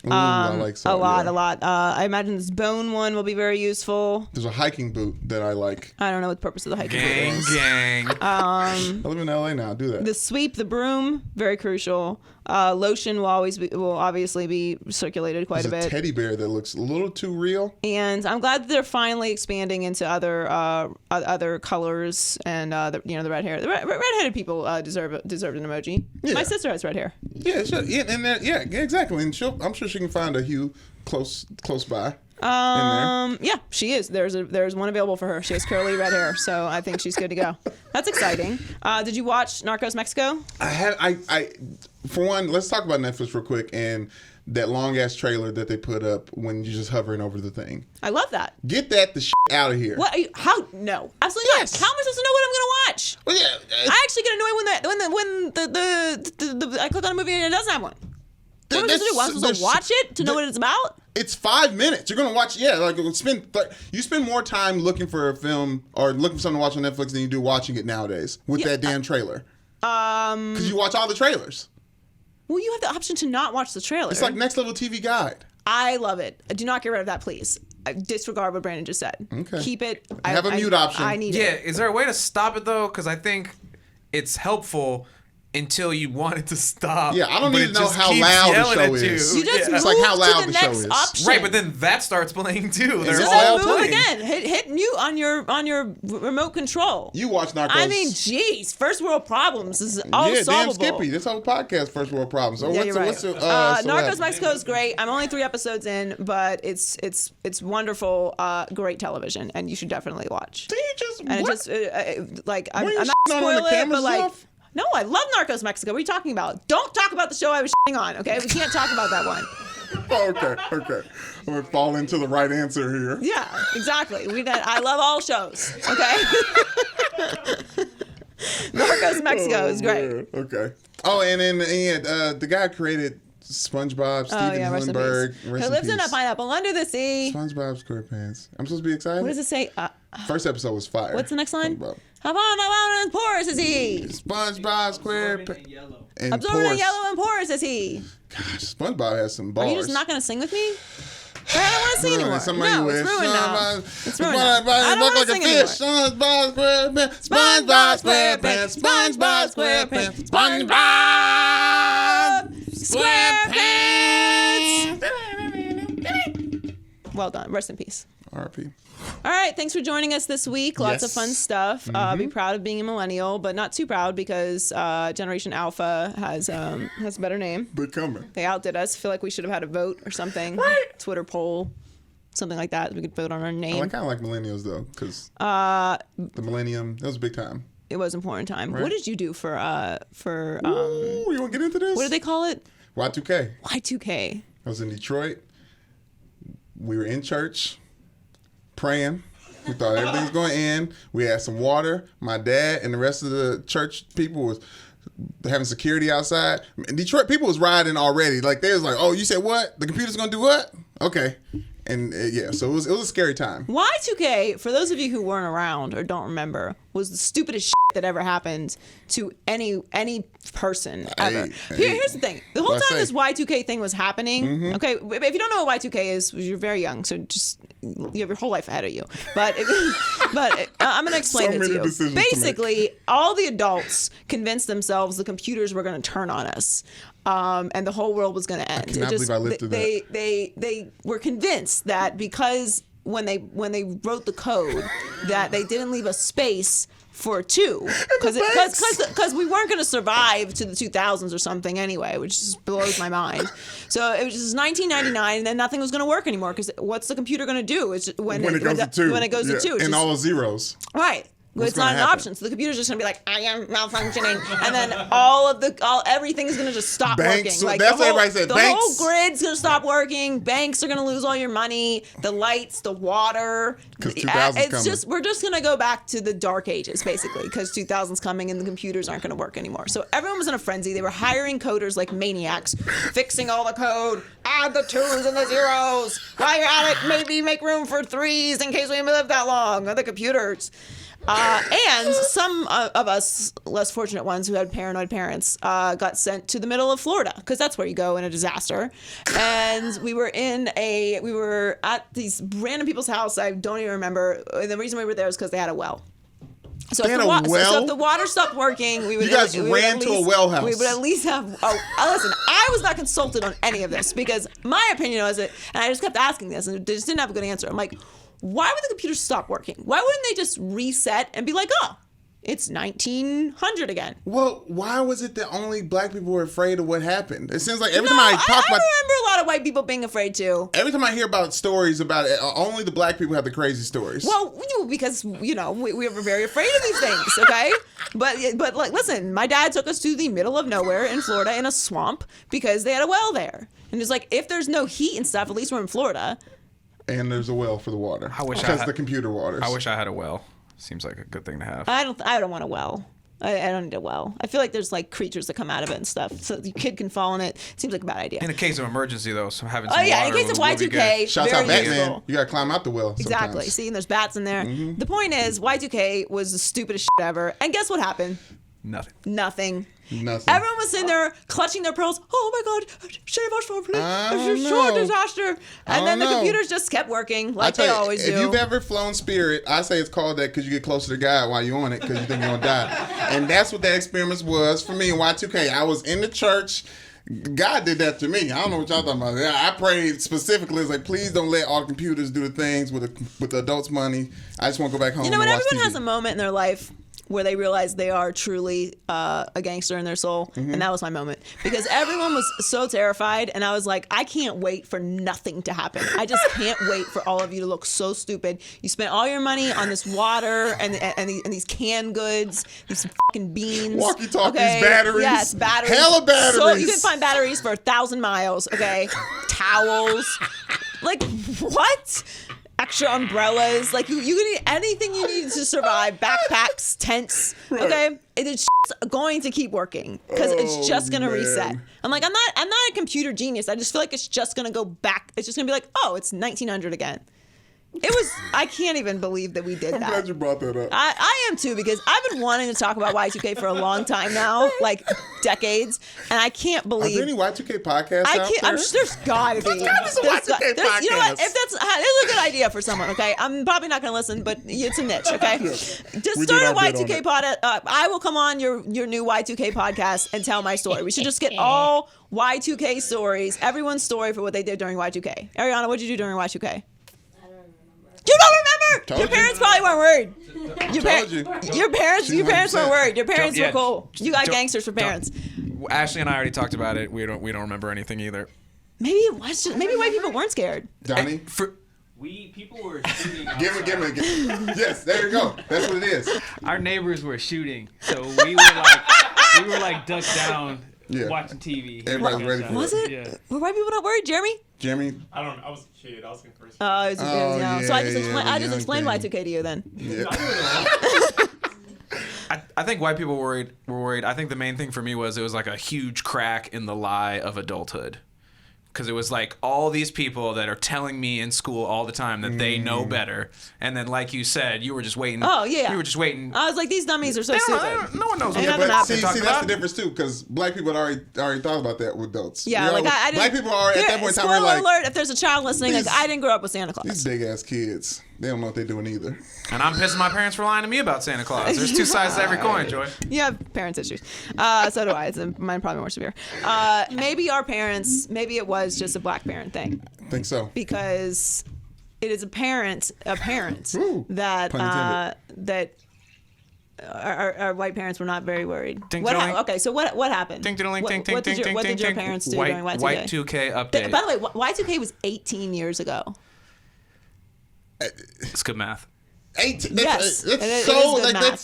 I like salt. A lot. I imagine this bone one will be very useful. There's a hiking boot that I like. I don't know what the purpose of the hiking boot is. Gang. I live in LA now. Do that. The sweep, the broom, very crucial. Lotion will obviously be circulated quite a bit. Teddy bear that looks a little too real. And I'm glad that they're finally expanding into other colors and the red hair. The redheaded people deserve an emoji. Yeah. My sister has red hair. Yeah, sure. Yeah, exactly. And I'm sure she can find a Hue close by. Yeah, she is. There's one available for her. She has curly red hair, so I think she's good to go. That's exciting. Did you watch Narcos Mexico? I for one, let's talk about Netflix real quick and that long ass trailer that they put up when you're just hovering over the thing. I love that. Get the shit out of here. What? How? No, absolutely not. How am I supposed to know what I'm gonna watch? Well, yeah, I actually get annoyed when I click on a movie and it doesn't have one. What am I supposed to do? I'm supposed to watch it to know what it's about? It's 5 minutes. You're gonna watch. Yeah, like you spend more time looking for a film or looking for something to watch on Netflix than you do watching it nowadays with that damn trailer. Because you watch all the trailers. Well, you have the option to not watch the trailer. It's like Next Level TV Guide. I love it. Do not get rid of that, please. Disregard what Brandon just said. Okay. Keep it. Have a mute option. I need it. Yeah, is there a way to stop it though? Because I think it's helpful until you want it to stop. Yeah, I don't need to know how loud the show is. You just move like how loud to the the show next is. option. Right, but then that starts playing too. They're just all move playing. again. Hit mute on your remote control. You watch Narcos. I mean, geez, first world problems is all yeah, solvable. Damn Skippy. This whole podcast, first world problems. So yeah, what's right. Narcos Mexico is great. I'm only 3 episodes in, but it's wonderful, great television, and you should definitely watch. I'm not spoiling it, but like. Stuff? No, I love Narcos Mexico. What are you talking about? Don't talk about the show I was shitting on, okay? We can't talk about that one. Okay. I'm going to fall into the right answer here. Yeah, exactly. I love all shows, okay? Narcos Mexico is great. Man. Okay. Oh, and then the guy who created SpongeBob, Steven Hillenburg. Who lives in a pineapple under the sea. SpongeBob SquarePants. I'm supposed to be excited? What does it say? First episode was fire. What's the next line? SpongeBob. How about as porous is he? SpongeBob SquarePants. Absorbent and yellow and porous is he? Gosh, SpongeBob has some bars. Are you just not going to sing with me? I don't want to sing anymore. It's ruined now. It's ruined now. I don't want to sing anymore. SpongeBob SquarePants. SpongeBob SquarePants. SpongeBob SquarePants. SpongeBob SquarePants. Well done. Rest in peace. R.I.P. All right, thanks for joining us this week. Lots of fun stuff. Be proud of being a millennial, but not too proud because Generation Alpha has a better name. Becoming. They outdid us. Feel like we should have had a vote or something. What? Twitter poll, something like that. We could vote on our name. I kind of like millennials though, because the millennium, that was a big time. It was important time. Right? What did you do for Ooh, you want to get into this? What do they call it? Y2K. Y2K. I was in Detroit. We were in church. Praying. We thought everything was going to end. We had some water. My dad and the rest of the church people was having security outside. Detroit people was riding already. Like they was like, "Oh, you said what? The computer's going to do what?" Okay. And so it was a scary time. Y2K, for those of you who weren't around or don't remember, was the stupidest shit that ever happened to any person ever. Here's the thing. The whole time this Y2K thing was happening, okay, if you don't know what Y2K is, you're very young, so just you have your whole life ahead of you. But I'm going to explain it to you. Basically, all the adults convinced themselves the computers were going to turn on us. And the whole world was going to end. I cannot believe I lived through that. They were convinced that because when they wrote the code that they didn't leave a space for 2 because we weren't going to survive to the 2000s or something anyway, which just blows my mind. So it was just 1999, and then nothing was going to work anymore because what's the computer going to do? It's when it goes to 2. When it goes to 2, and all zeros. Right. It's not an option, so the computer's just gonna be like, I am malfunctioning, and then everything's gonna just stop working. Like that's what everybody said. The whole grid's gonna stop working. Banks are gonna lose all your money. The lights, the water. Because 2000's coming. We're just gonna go back to the dark ages basically, because 2000's coming and the computers aren't gonna work anymore. So everyone was in a frenzy. They were hiring coders like maniacs, fixing all the code, add the 2s and the 0s. While you're at it, maybe make room for 3s in case we live that long. The computers. And some of us less fortunate ones who had paranoid parents got sent to the middle of Florida because that's where you go in a disaster. And we were at these random people's house. I don't even remember. And the reason we were there is because they had a well. So if the water stopped working, we would. You guys ran to a well house. We would at least have. Listen, I was not consulted on any of this because my opinion was it, and I just kept asking this, and they just didn't have a good answer. I'm like, why would the computers stop working? Why wouldn't they just reset and be like, oh, it's 1900 again? Well, why was it that only black people were afraid of what happened? It seems like every time I talk about... I remember a lot of white people being afraid too. Every time I hear about stories about it, only the black people have the crazy stories. Well, because, we were very afraid of these things, okay? But like, listen, my dad took us to the middle of nowhere in Florida in a swamp because they had a well there. And it's like, if there's no heat and stuff, at least we're in Florida. And there's a well for the water. Because the computer waters. I wish I had a well. Seems like a good thing to have. I don't want a well. I don't need a well. I feel like there's like creatures that come out of it and stuff. So the kid can fall in it. Seems like a bad idea. In a case of emergency, though, so having some water. In case of Y2K, shouts out Batman. You gotta climb out the well. Exactly. Sometimes. See, and there's bats in there. Mm-hmm. The point is, Y2K was the stupidest shit ever. And guess what happened? Nothing. Everyone was sitting there clutching their pearls. Oh my God, save us from a sure disaster. And then the computers just kept working like they always do. If you've ever flown Spirit, I say it's called that because you get closer to God while you're on it because you think you're going to die. And that's what that experience was for me in Y2K. I was in the church. God did that to me. I don't know what y'all talking about. I prayed specifically. It's like, please don't let all the computers do the things with the adults' money. I just want to go back home. You know, when everyone has a moment in their life where they realize they are truly a gangster in their soul. Mm-hmm. And that was my moment. Because everyone was so terrified, and I was like, I can't wait for nothing to happen. I just can't wait for all of you to look so stupid. You spent all your money on this water and these canned goods, these fucking beans. Walkie-talkies, batteries. Yes, batteries. Hella batteries. So you can find batteries for 1,000 miles, okay? Towels. Like, what? Extra umbrellas, like you can need anything you need to survive. Backpacks, tents, okay? It's going to keep working because it's just gonna reset. I'm like, I'm not a computer genius. I just feel like it's just gonna go back. It's just gonna be like, oh, it's 1900 again. It was. I can't even believe that we did that. I'm glad you brought that up. I am too, because I've been wanting to talk about Y2K for a long time now, like decades, and I can't believe. Are there any Y2K podcasts out there? I'm sure there's gotta be. There's Y2K podcasts. You know what? If it's a good idea for someone, okay? I'm probably not gonna listen, but it's a niche, okay? Just start a Y2K pod. I will come on your new Y2K podcast and tell my story. We should just get all Y2K stories, everyone's story for what they did during Y2K. Ariana, what'd you do during Y2K? You don't remember? Your parents probably weren't worried. Your parents weren't worried. Your parents were cool. You got gangsters for parents. Ashley and I already talked about it. We don't remember anything either. Maybe it was just, maybe white people weren't scared. Donnie? People were shooting. Give me. Yes, there you go. That's what it is. Our neighbors were shooting, so we were like ducked down. Yeah. Watching TV. Everybody's ready for it. Was it? Yeah. Were white people not worried? Jeremy? I don't know. I was a kid. I was in first. So I just explained Y2K to you then. Yeah. I think white people were worried. I think the main thing for me was it was like a huge crack in the lie of adulthood. Because it was like all these people that are telling me in school all the time that they know better. And then, like you said, you were just waiting. Oh, yeah. You were just waiting. I was like, these dummies are so stupid. No one knows what see, that's the difference, too. Because black people had already thought about that with adults. Yeah, like I didn't. Black people are at that point in time. Spoiler alert, if there's a child listening, like, I didn't grow up with Santa Claus. These big-ass kids. They don't know what they're doing either. And I'm pissing my parents for lying to me about Santa Claus. There's two sides to every coin, Joy. You have parents' issues. So do I. Mine probably more severe. Maybe our parents, maybe it was just a black parent thing. I think so. Because it is apparent that our white parents were not very worried. Okay, so what happened? What did your parents do during Y2K? Y2K update. By the way, Y2K was 18 years ago. It's good math. 18. Yes, that's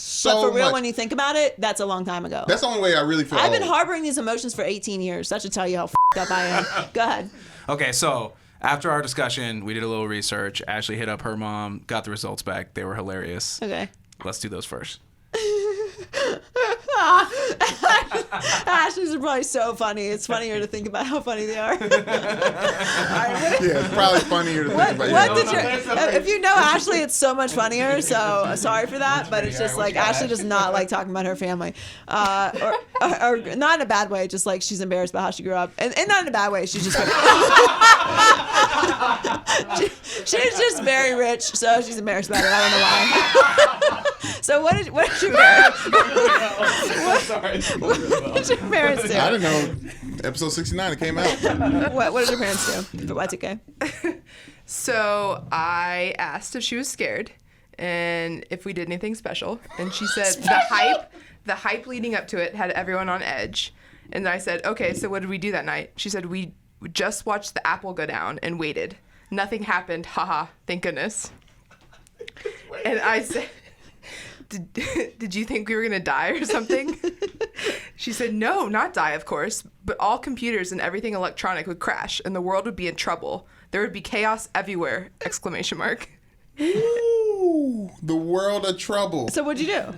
so But for real, much. when you think about it, that's a long time ago. That's the only way I really feel. I've been harboring these emotions for 18 years. That should tell you how f***ed up I am. Go ahead. Okay, so after our discussion, we did a little research. Ashley hit up her mom, got the results back. They were hilarious. Okay. Let's do those first. Ashley's are probably so funny. It's funnier to think about how funny they are. Yeah, it's probably funnier to think about. If you know Ashley, it's so much funnier. So sorry for that, but it's just like Ashley does not like talking about her family, or not in a bad way. Just like she's embarrassed about how she grew up, and not in a bad way. She's just she's just very rich, so she's embarrassed about it. I don't know why. So what did your parents? What did your parents do? I don't know. Episode 69, it came out. What did your parents do for Y2K? So I asked if she was scared and if we did anything special, and she said the hype leading up to it had everyone on edge. And I said, okay, so what did we do that night? She said, we just watched the apple go down and waited. Nothing happened. Haha, thank goodness. And I said, did you think we were going to die or something? She said, no, not die, of course, but all computers and everything electronic would crash and the world would be in trouble. There would be chaos everywhere, ! Ooh, the world of trouble. So what'd you do?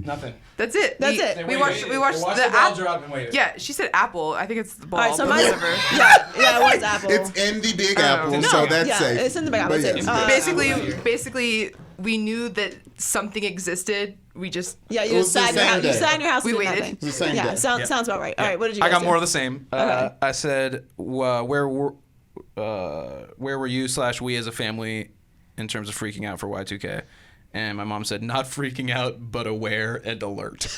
Nothing. That's it. We watched the ball drop and waited. Yeah, she said apple. I think it's the ball. All right, so whatever. Yeah, it was apple. It's in the Big Apple, so that's safe. It's in the Big Apple. Basically, we knew that something existed. We just you just sat in your house. You sat in your house. We and did waited. nothing. It was the same day. Sounds about right. All right, what did you guys I got do? more of the same. Okay. I said, where were you / we as a family in terms of freaking out for Y2K? And my mom said, not freaking out, but aware and alert. So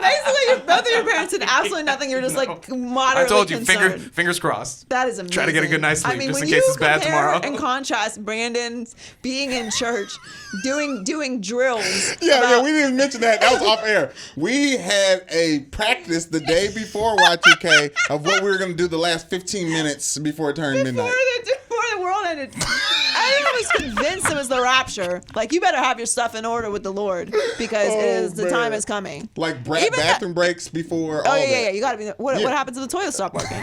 basically, both of your parents did absolutely nothing. You're just like moderately I told you, concerned. fingers crossed. That is amazing. Try to get a good night's sleep I mean, just when in case you it's bad compare tomorrow. And contrast Brandon being in church, doing drills. Yeah, we didn't mention that. That was off air. We had a practice the day before Y2K of what we were going to do the last 15 minutes before it turned midnight. Before the world ended. I was convinced it was the rapture. Like, you better have your stuff in order with the Lord because the time is coming. Like bathroom breaks before all yeah. that. You got to be. What happens if the toilet stopped working?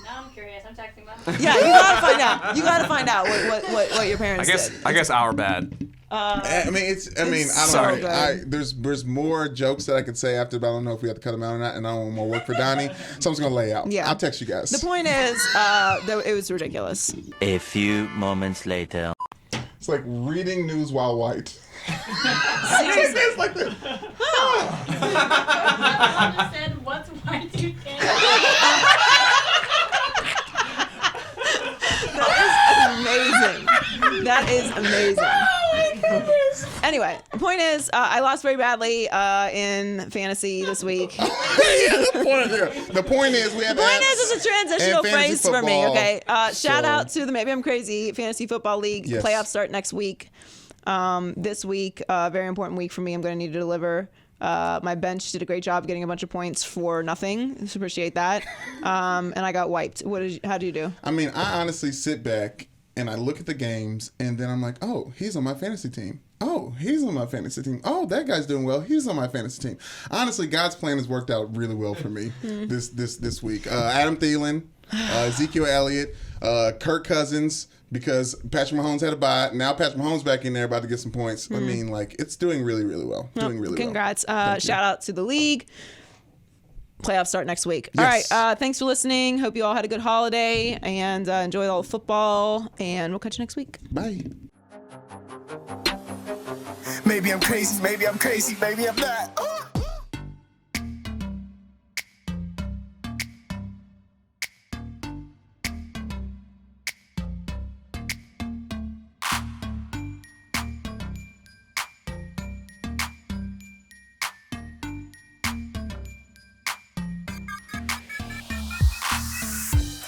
Now I'm curious. I'm texting them. Yeah, you gotta find out. You gotta find out what your parents did. I guess our bad. I don't Sorry. know. There's more jokes that I could say after, but I don't know if we have to cut them out or not, and I don't want more work for Donnie, so I'm just gonna lay out. Yeah. I'll text you guys. The point is, it was ridiculous. A few moments later. It's like reading news while white. Seriously. It's like this. I just said, what's Y2K? That is amazing. Oh my goodness. Anyway, the point is, I lost very badly in fantasy this week. The point is, we have. The point is, it's a transitional phrase for me. Okay. Shout out to the Maybe I'm Crazy Fantasy Football League. Yes. Playoffs start next week. This week, very important week for me. I'm going to need to deliver. My bench did a great job getting a bunch of points for nothing. Just appreciate that. And I got wiped. How do you do? I mean, I honestly sit back and I look at the games, and then I'm like, oh, he's on my fantasy team. Oh, he's on my fantasy team. Oh, that guy's doing well. He's on my fantasy team. Honestly, God's plan has worked out really well for me this week. Adam Thielen, Ezekiel Elliott, Kirk Cousins, because Patrick Mahomes had a bye. Now Patrick Mahomes back in there about to get some points. I mean, like, it's doing really, really well. Congrats. Well. Shout out to the league. Playoffs start next week. Yes. All right. Thanks for listening. Hope you all had a good holiday and enjoy all the football. And we'll catch you next week. Bye. Maybe I'm crazy, maybe I'm not.